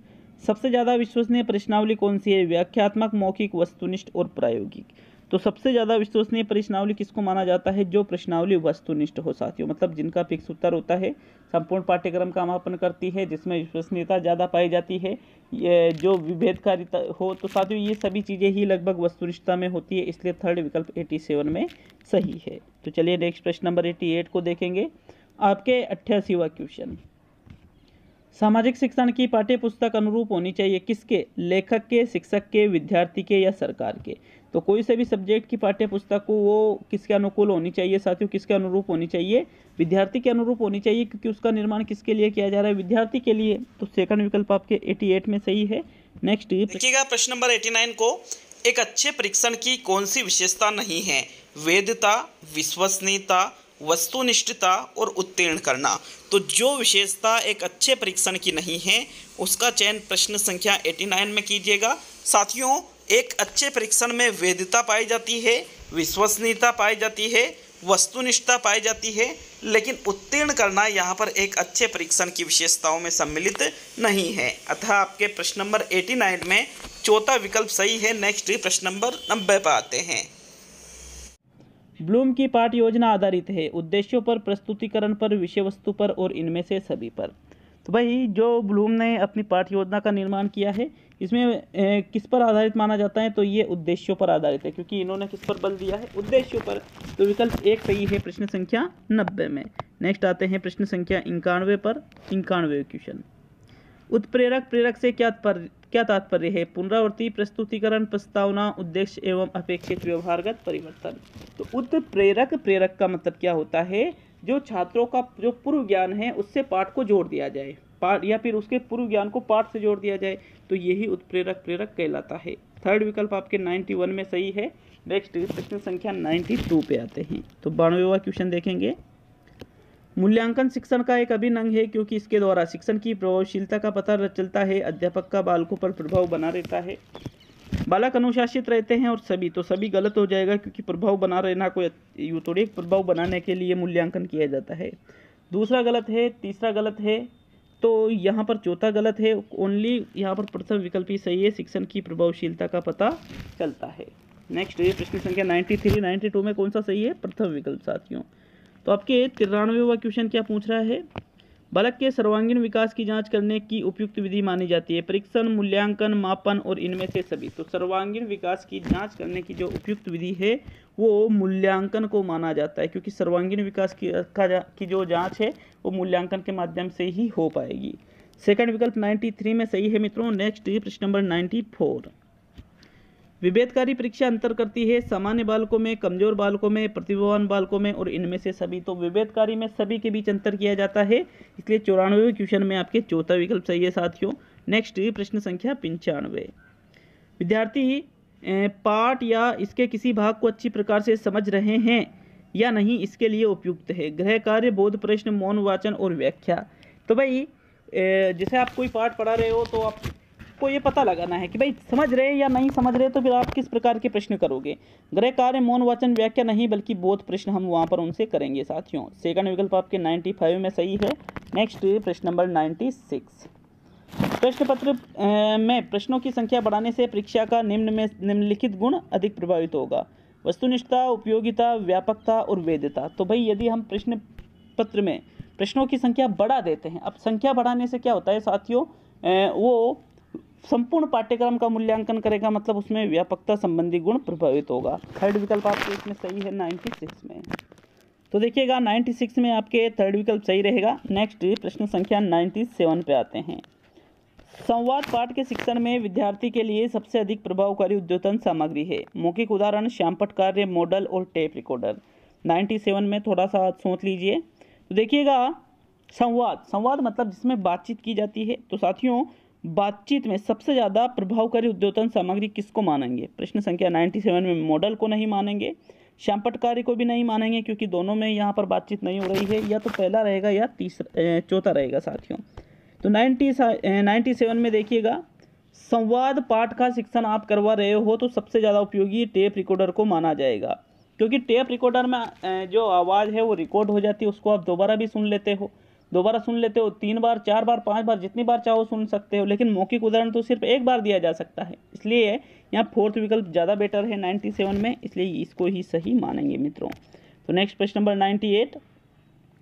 सबसे ज़्यादा विश्वसनीय प्रश्नावली कौन सी है? व्याख्यात्मक, मौखिक, वस्तुनिष्ठ और प्रायोगिक। तो सबसे ज़्यादा विश्वसनीय प्रश्नावली किसको माना जाता है? जो प्रश्नावली वस्तुनिष्ठ हो साथियों, मतलब जिनका फिक्स उत्तर होता है, संपूर्ण पाठ्यक्रम का मापन करती है, जिसमें विश्वसनीयता ज़्यादा पाई जाती है, ये जो विभेदकारिता हो, तो साथियों ये सभी चीज़ें ही लगभग वस्तुनिष्ठता में होती है, इसलिए थर्ड विकल्प 87 में सही है। तो चलिए नेक्स्ट प्रश्न नंबर 88 को देखेंगे, आपके 88वां क्वेश्चन। सामाजिक शिक्षण की पाठ्य पुस्तक अनुरूप होनी चाहिए किसके? लेखक के, शिक्षक के, विद्यार्थी के या सरकार के। तो कोई से भी सब्जेक्ट की पाठ्य पुस्तक को वो किसके अनुकूल होनी चाहिए साथियों? किसके अनुरूप होनी चाहिए? विद्यार्थी के अनुरूप होनी चाहिए, क्योंकि उसका निर्माण किसके लिए किया जा रहा है? विद्यार्थी के लिए। तो सेकंड विकल्प आपके 88 में सही है। नेक्स्ट देखिएगा प्रश्न नंबर 89 को, एक अच्छे परीक्षण की कौन सी विशेषता नहीं है? वैधता, विश्वसनीयता, वस्तुनिष्ठता और उत्तीर्ण करना। तो जो विशेषता एक अच्छे परीक्षण की नहीं है उसका चयन प्रश्न संख्या 89 में कीजिएगा साथियों। एक अच्छे परीक्षण में वैधता पाई जाती है, विश्वसनीयता पाई जाती है, वस्तुनिष्ठता पाई जाती है, लेकिन उत्तीर्ण करना यहाँ पर एक अच्छे परीक्षण की विशेषताओं में सम्मिलित नहीं है। अतः आपके प्रश्न नंबर 89 में चौथा विकल्प सही है। नेक्स्ट प्रश्न नंबर 90 पर आते हैं। ब्लूम की पाठ योजना आधारित है उद्देश्यों पर, प्रस्तुतिकरण पर, विषय वस्तु पर और इनमें से सभी पर। तो भाई जो ब्लूम ने अपनी पाठ योजना का निर्माण किया है, इसमें किस पर आधारित माना जाता है? तो ये उद्देश्यों पर आधारित है, क्योंकि इन्होंने किस पर बल दिया है? उद्देश्यों पर। तो विकल्प 1 सही है प्रश्न संख्या 90 में। नेक्स्ट आते हैं प्रश्न संख्या 91 पर। 91 क्वेश्चन। उत्प्रेरक, प्रेरक से क्या तात्पर्य है? पुनरावृत्ति, प्रस्तुतिकरण, प्रस्तावना, उद्देश्य एवं अपेक्षित व्यवहारगत परिवर्तन। तो उत्प्रेरक, प्रेरक का मतलब क्या होता है? जो छात्रों का जो पूर्व ज्ञान है उससे पाठ को जोड़ दिया जाए, पाठ या फिर उसके पूर्व ज्ञान को पाठ से जोड़ दिया जाए, तो यही उत्प्रेरक प्रेरक कहलाता है। थर्ड विकल्प आपके 91 में सही है। नेक्स्ट प्रश्न संख्या 92 पे आते हैं, तो 92वां क्वेश्चन देखेंगे। मूल्यांकन शिक्षण का एक अभिन्न अंग है क्योंकि इसके द्वारा शिक्षण की प्रभावशीलता का पता चलता है, अध्यापक का बालकों पर प्रभाव बना रहता है, बालक अनुशासित रहते हैं और सभी। तो सभी गलत हो जाएगा, क्योंकि प्रभाव बना रहना कोई यूँ थोड़ी, प्रभाव बनाने के लिए मूल्यांकन किया जाता है। दूसरा गलत है, तीसरा गलत है, तो यहाँ पर चौथा गलत है। ओनली यहाँ पर प्रथम विकल्प ही सही है, शिक्षण की प्रभावशीलता का पता चलता है। नेक्स्ट ये प्रश्न संख्या 93, 92 में कौन सा सही है? प्रथम विकल्प साथियों। तो आपके 93वां क्वेश्चन क्या पूछ रहा है? बालक के सर्वांगीण विकास की जांच करने की उपयुक्त विधि मानी जाती है परीक्षण, मूल्यांकन, मापन और इनमें से सभी। तो सर्वांगीण विकास की जांच करने की जो उपयुक्त विधि है वो मूल्यांकन को माना जाता है, क्योंकि सर्वांगीण विकास की जो जांच है वो मूल्यांकन के माध्यम से ही हो पाएगी। सेकंड विकल्प 93 में सही है मित्रों। नेक्स्ट प्रश्न नंबर 94, विभेदकारी परीक्षा अंतर करती है सामान्य बालकों में, कमजोर बालकों में, प्रतिभावान बालकों में और इनमें से सभी। तो विभेदकारी में सभी के बीच अंतर किया जाता है, इसलिए 94वें क्वेश्चन में आपके चौथा विकल्प सही है साथियों। नेक्स्ट प्रश्न संख्या 95, विद्यार्थी पाठ या इसके किसी भाग को अच्छी प्रकार से समझ रहे हैं या नहीं, इसके लिए उपयुक्त है गृह कार्य, बोध प्रश्न, मौन वाचन और व्याख्या। तो भाई जैसे आप कोई पाठ पढ़ा रहे हो तो आपको ये पता लगाना है कि भाई समझ रहे या नहीं समझ रहे, तो फिर आप किस प्रकार के प्रश्न करोगे। गृह कार्य, मौन वाचन, व्याख्या नहीं, बल्कि बोध प्रश्न हम वहाँ पर उनसे करेंगे साथियों। सेकंड विकल्प आपके 95 में सही है। नेक्स्ट प्रश्न नंबर 96, प्रश्न पत्र में प्रश्नों की संख्या बढ़ाने से परीक्षा का निम्नलिखित गुण अधिक प्रभावित होगा? वस्तुनिष्ठता, उपयोगिता, व्यापकता और वैधता। तो भाई यदि हम प्रश्न पत्र में प्रश्नों की संख्या बढ़ा देते हैं, अब संख्या बढ़ाने से क्या होता है साथियों, वो संपूर्ण पाठ्यक्रम का मूल्यांकन करेगा, मतलब उसमें व्यापकता संबंधी गुण प्रभावित होगा। थर्ड विकल्प आपके इसमें सही है 96 में। तो देखिएगा 96 में आपके थर्ड विकल्प सही रहेगा। नेक्स्ट प्रश्न संख्या 97 पे आते हैं। संवाद पाठ के शिक्षण में विद्यार्थी के लिए सबसे अधिक प्रभावकारी उद्योतन सामग्री है। मौखिक उदाहरण, श्यामपट्ट कार्य, मॉडल और टेप रिकॉर्डर। 97 में थोड़ा सा सोच लीजिए। तो देखिएगा संवाद मतलब जिसमें बातचीत की जाती है। तो साथियों बातचीत में सबसे ज़्यादा प्रभावकारी उद्योतन सामग्री किसको मानेंगे? प्रश्न संख्या 97 में मॉडल को नहीं मानेंगे, श्यामपट्ट कार्य को भी नहीं मानेंगे, क्योंकि दोनों में यहाँ पर बातचीत नहीं हो रही है। या तो पहला रहेगा या चौथा रहेगा साथियों। तो 97 में देखिएगा संवाद पाठ का शिक्षण आप करवा रहे हो तो सबसे ज़्यादा उपयोगी टेप रिकॉर्डर को माना जाएगा, क्योंकि टेप रिकॉर्डर में जो आवाज़ है वो रिकॉर्ड हो जाती है, उसको आप दोबारा भी सुन लेते हो, 3 बार, 4 बार, 5 बार, जितनी बार चाहो सुन सकते हो। लेकिन मौखिक उदाहरण तो सिर्फ एक बार दिया जा सकता है, इसलिए यहाँ फोर्थ विकल्प ज़्यादा बेटर है 97 में, इसलिए इसको ही सही मानेंगे मित्रों। तो नेक्स्ट प्रश्न नंबर 98,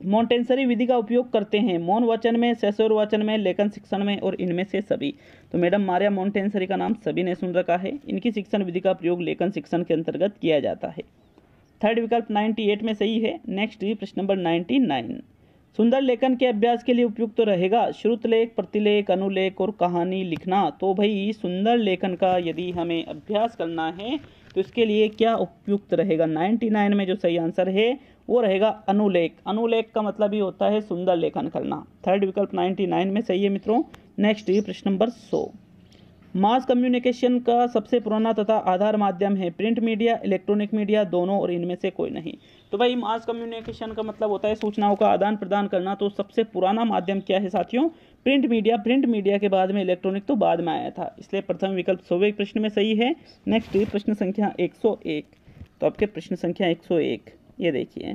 मॉन्टेसरी विधि का उपयोग करते हैं मौन वाचन में, सैसोर वाचन में, लेखन शिक्षण में और इनमें से सभी। तो मैडम मारिया मॉन्टेसरी का नाम सभी ने सुन रखा है। इनकी शिक्षण विधि का प्रयोग लेखन शिक्षण के अंतर्गत किया जाता है। थर्ड विकल्प 98 में सही है। नेक्स्ट प्रश्न नंबर 99, सुंदर लेखन के अभ्यास के लिए उपयुक्त तो रहेगा श्रुतलेख, प्रतिलेख, अनुलेख और कहानी लिखना। तो भाई सुंदर लेखन का यदि हमें अभ्यास करना है तो इसके लिए क्या उपयुक्त रहेगा? 99 में जो सही आंसर है वो रहेगा अनुलेख। अनुलेख का मतलब ही होता है सुंदर लेखन करना। थर्ड विकल्प 99 में सही है मित्रों। नेक्स्ट प्रश्न नंबर 100, मास कम्युनिकेशन का सबसे पुराना तथा आधार माध्यम है प्रिंट मीडिया, इलेक्ट्रॉनिक मीडिया, दोनों और इनमें से कोई नहीं। तो भाई मास कम्युनिकेशन का मतलब होता है सूचनाओं का आदान प्रदान करना। तो सबसे पुराना माध्यम क्या है साथियों? Print media. प्रिंट मीडिया के बाद में इलेक्ट्रॉनिक तो बाद में आया था, इसलिए प्रथम विकल्प 100वें प्रश्न में सही है। नेक्स्ट प्रश्न संख्या 101, तो आपके प्रश्न संख्या 101 ये देखिए,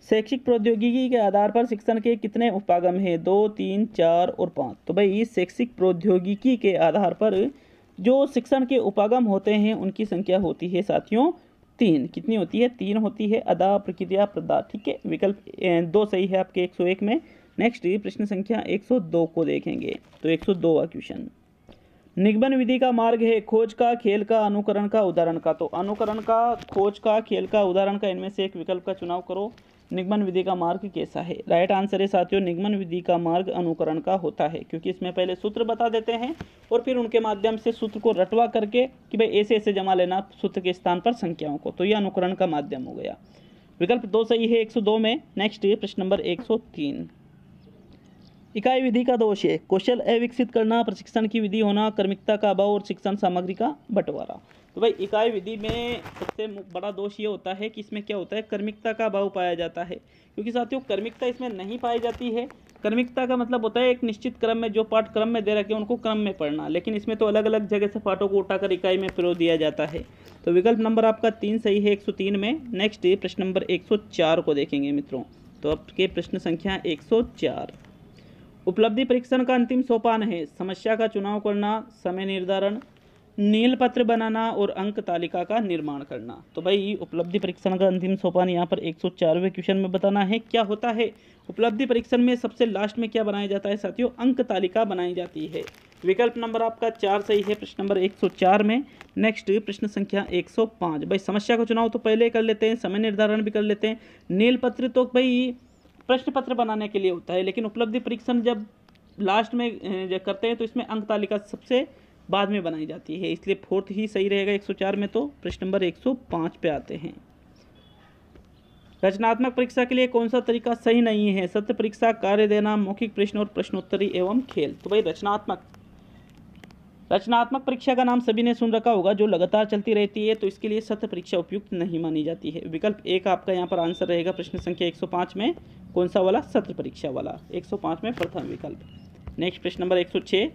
शैक्षिक प्रौद्योगिकी के आधार पर शिक्षण के कितने उपागम हैं? 2, 3, 4 और 5। तो भाई शैक्षिक प्रौद्योगिकी के आधार पर जो शिक्षण के उपागम होते हैं उनकी संख्या होती है साथियों 3। कितनी होती है? 3 होती है। अदा, प्रक्रिया, प्रदा। ठीक है, विकल्प 2 सही है आपके 101 में। नेक्स्ट प्रश्न संख्या 102 को देखेंगे। तो 102वां क्वेश्चन, निगमन विधि का मार्ग है खोज का, खेल का, अनुकरण का, उदाहरण का। तो अनुकरण का, खोज का, खेल का, उदाहरण का, इनमें से एक विकल्प का चुनाव करो। निगमन विधि का मार्ग कैसा है? राइट आंसर है साथियों निगमन विधि का मार्ग अनुकरण का होता है, क्योंकि इसमें पहले सूत्र बता देते हैं और फिर उनके माध्यम से सूत्र को रटवा करके कि भाई ऐसे ऐसे जमा लेना सूत्र के स्थान पर संख्याओं को। तो यह अनुकरण का माध्यम हो गया। विकल्प 2 सही है 102 में। नेक्स्ट प्रश्न नंबर 103, इकाई विधि का दोष है कौशल अविकसित करना, प्रशिक्षण की विधि होना, क्रमिकता का अभाव और शिक्षण सामग्री का बंटवारा। तो भाई इकाई विधि में सबसे बड़ा दोष ये होता है कि इसमें क्या होता है, क्रमिकता का अभाव पाया जाता है। क्योंकि साथियों क्रमिकता इसमें नहीं पाई जाती है। क्रमिकता का मतलब होता है एक निश्चित क्रम में जो पाठ क्रम में दे रखे हैं उनको क्रम में पढ़ना, लेकिन इसमें तो अलग अलग जगह से पाठों को उठाकर इकाई में पिरो दिया जाता है। तो विकल्प नंबर आपका 3 सही है 103 में। नेक्स्ट प्रश्न नंबर 104 को देखेंगे मित्रों। तो आपके प्रश्न संख्या 104। उपलब्धि परीक्षण का अंतिम सोपान है समस्या का चुनाव करना, समय निर्धारण, नील पत्र बनाना और अंक तालिका का निर्माण करना। तो भाई उपलब्धि परीक्षण का अंतिम सोपान यहाँ पर 104वें क्वेश्चन में बताना है। क्या होता है उपलब्धि परीक्षण में सबसे लास्ट में क्या बनाया जाता है साथियों? अंक तालिका बनाई जाती है। विकल्प नंबर आपका 4 सही है प्रश्न नंबर 104 में। नेक्स्ट प्रश्न संख्या 105। भाई समस्या का चुनाव तो पहले कर लेते हैं, समय निर्धारण भी कर लेते हैं। नील पत्र तो भाई प्रश्न पत्र बनाने के लिए होता है, लेकिन उपलब्धि परीक्षण जब लास्ट में करते हैं तो इसमें अंक तालिका सबसे बाद में बनाई जाती है, इसलिए फोर्थ ही सही रहेगा 104 में। तो प्रश्न नंबर 105 पे आते हैं। रचनात्मक परीक्षा के लिए कौन सा तरीका सही नहीं है? सत्य परीक्षा, कार्य देना, मौखिक प्रश्न और प्रश्नोत्तरी एवं खेल। तो भाई रचनात्मक परीक्षा का नाम सभी ने सुन रखा होगा, जो लगातार चलती रहती है, तो इसके लिए सत्य परीक्षा उपयुक्त नहीं मानी जाती है। विकल्प 1 आपका यहाँ पर आंसर रहेगा प्रश्न संख्या 105 में। कौन सा वाला? सत्य परीक्षा वाला, 105 में प्रथम विकल्प। नेक्स्ट प्रश्न नंबर 106।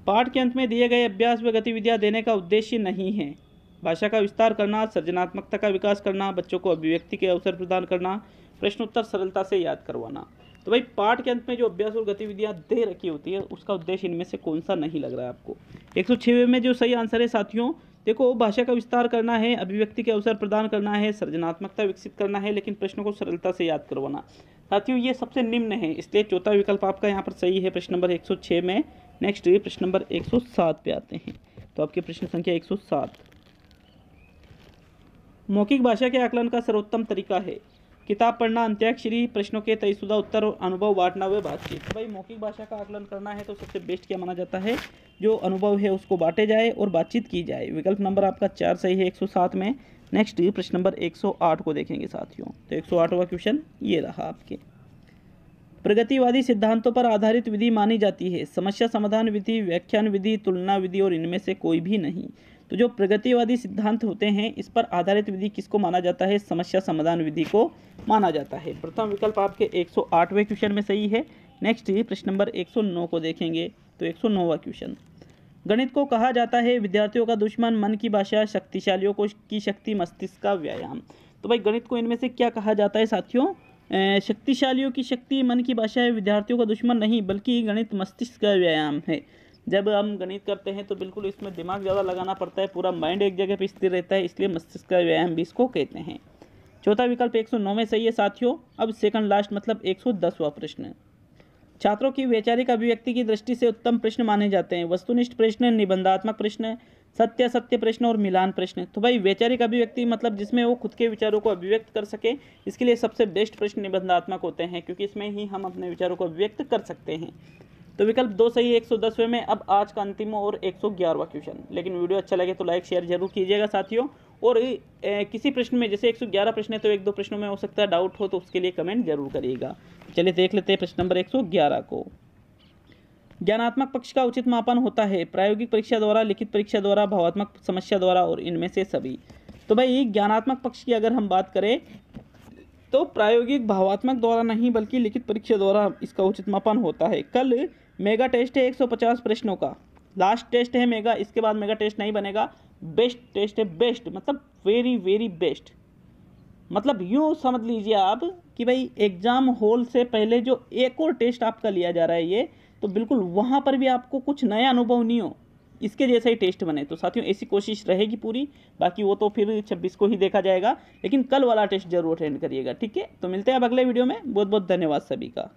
पाठ के अंत में दिए गए अभ्यास व गतिविधियां देने का उद्देश्य नहीं है। भाषा का विस्तार करना, सृजनात्मकता का विकास करना, बच्चों को अभिव्यक्ति के अवसर प्रदान करना, प्रश्नोत्तर सरलता से याद करवाना। तो भाई पाठ के अंत में जो अभ्यास और गतिविधियां दे रखी होती है उसका उद्देश्य इनमें से कौन सा नहीं लग रहा है आपको? 106 में जो सही आंसर है साथियों, देखो भाषा का विस्तार करना है, अभिव्यक्ति के अवसर प्रदान करना है, सृजनात्मकता विकसित करना है, लेकिन प्रश्नों को सरलता से याद करवाना। साथियों ये सबसे निम्न है, इसलिए चौथा विकल्प आपका यहाँ पर सही है प्रश्न नंबर 106 में। नेक्स्ट प्रश्न नंबर 107 पे आते हैं। तो आपके प्रश्न संख्या 107। मौखिक भाषा के आकलन का सर्वोत्तम तरीका है किताब पढ़ना, अंत्याक्षरी, प्रश्नों के तयशुदा उत्तर और अनुभव बांटना व बातचीत। तो भाई मौखिक भाषा का आकलन करना है तो सबसे बेस्ट क्या माना जाता है? जो अनुभव है उसको बांटे जाए और बातचीत की जाए। विकल्प नंबर आपका 4 सही है 107 में। नेक्स्ट प्रश्न नंबर 108 को देखेंगे साथियों। तो 108वां क्वेश्चन ये रहा आपके। प्रगतिवादी सिद्धांतों पर आधारित विधि मानी जाती है समस्या समाधान विधि, व्याख्यान विधि, तुलना विधि और इनमें से कोई भी नहीं। तो जो प्रगतिवादी सिद्धांत होते हैं इस पर आधारित विधि किसको माना जाता है? समस्या समाधान विधि को माना जाता है। प्रथम विकल्प आपके 108वें क्वेश्चन में सही है। नेक्स्ट प्रश्न नंबर 109 को देखेंगे। तो 109वां क्वेश्चन। गणित को कहा जाता है विद्यार्थियों का दुश्मन, मन की भाषा, शक्तिशालियों को की शक्ति, मस्तिष्क का व्यायाम। तो भाई गणित को इनमें से क्या कहा जाता है साथियों? शक्तिशालियों की शक्ति, मन की भाषा है, विद्यार्थियों का दुश्मन नहीं, बल्कि गणित मस्तिष्क का व्यायाम है। जब हम गणित करते हैं तो बिल्कुल इसमें दिमाग ज़्यादा लगाना पड़ता है, पूरा माइंड एक जगह पर स्थिर रहता है, इसलिए मस्तिष्क का व्यायाम भी इसको कहते हैं। चौथा विकल्प 109 में सही है साथियों। अब सेकंड लास्ट मतलब 110वां प्रश्न। छात्रों की वैचारिक अभिव्यक्ति की दृष्टि से उत्तम प्रश्न माने जाते हैं वस्तुनिष्ठ प्रश्न, निबंधात्मक प्रश्न, सत्य प्रश्न और मिलान प्रश्न। तो भाई वैचारिक अभिव्यक्ति मतलब जिसमें वो खुद के विचारों को अभिव्यक्त कर सके, इसके लिए सबसे बेस्ट प्रश्न निबंधात्मक होते हैं, क्योंकि इसमें ही हम अपने विचारों को अभिव्यक्त कर सकते हैं। तो विकल्प 2 सही है 110वें में। अब आज का अंतिम और 111वां क्वेश्चन। लेकिन वीडियो अच्छा लगे तो लाइक शेयर जरूर कीजिएगा साथियों। और किसी प्रश्न में जैसे 111 प्रश्न है तो 1-2 प्रश्नों में हो सकता है डाउट हो, तो उसके लिए कमेंट जरूर करिएगा। चलिए देख लेते हैं प्रश्न नंबर 111 को। ज्ञानात्मक पक्ष का उचित मापन होता है प्रायोगिक परीक्षा द्वारा, लिखित परीक्षा द्वारा, भावात्मक समस्या द्वारा और इनमें से सभी। तो भाई ज्ञानात्मक पक्ष की अगर हम बात करें तो प्रायोगिक भावात्मक द्वारा नहीं बल्कि लिखित परीक्षा द्वारा इसका उचित मापन होता है। कल मेगा टेस्ट है 150 प्रश्नों का, लास्ट टेस्ट है मेगा, इसके बाद मेगा टेस्ट नहीं बनेगा। बेस्ट टेस्ट है, बेस्ट मतलब वेरी वेरी बेस्ट, मतलब यूँ समझ लीजिए आप कि भाई एग्ज़ाम हॉल से पहले जो एक और टेस्ट आपका लिया जा रहा है ये, तो बिल्कुल वहाँ पर भी आपको कुछ नया अनुभव नहीं हो, इसके जैसा ही टेस्ट बने। तो साथियों ऐसी कोशिश रहेगी पूरी, बाकी वो तो फिर 26 को ही देखा जाएगा, लेकिन कल वाला टेस्ट जरूर अटेंड करिएगा, ठीक है। तो मिलते हैं अब अगले वीडियो में। बहुत बहुत धन्यवाद सभी का।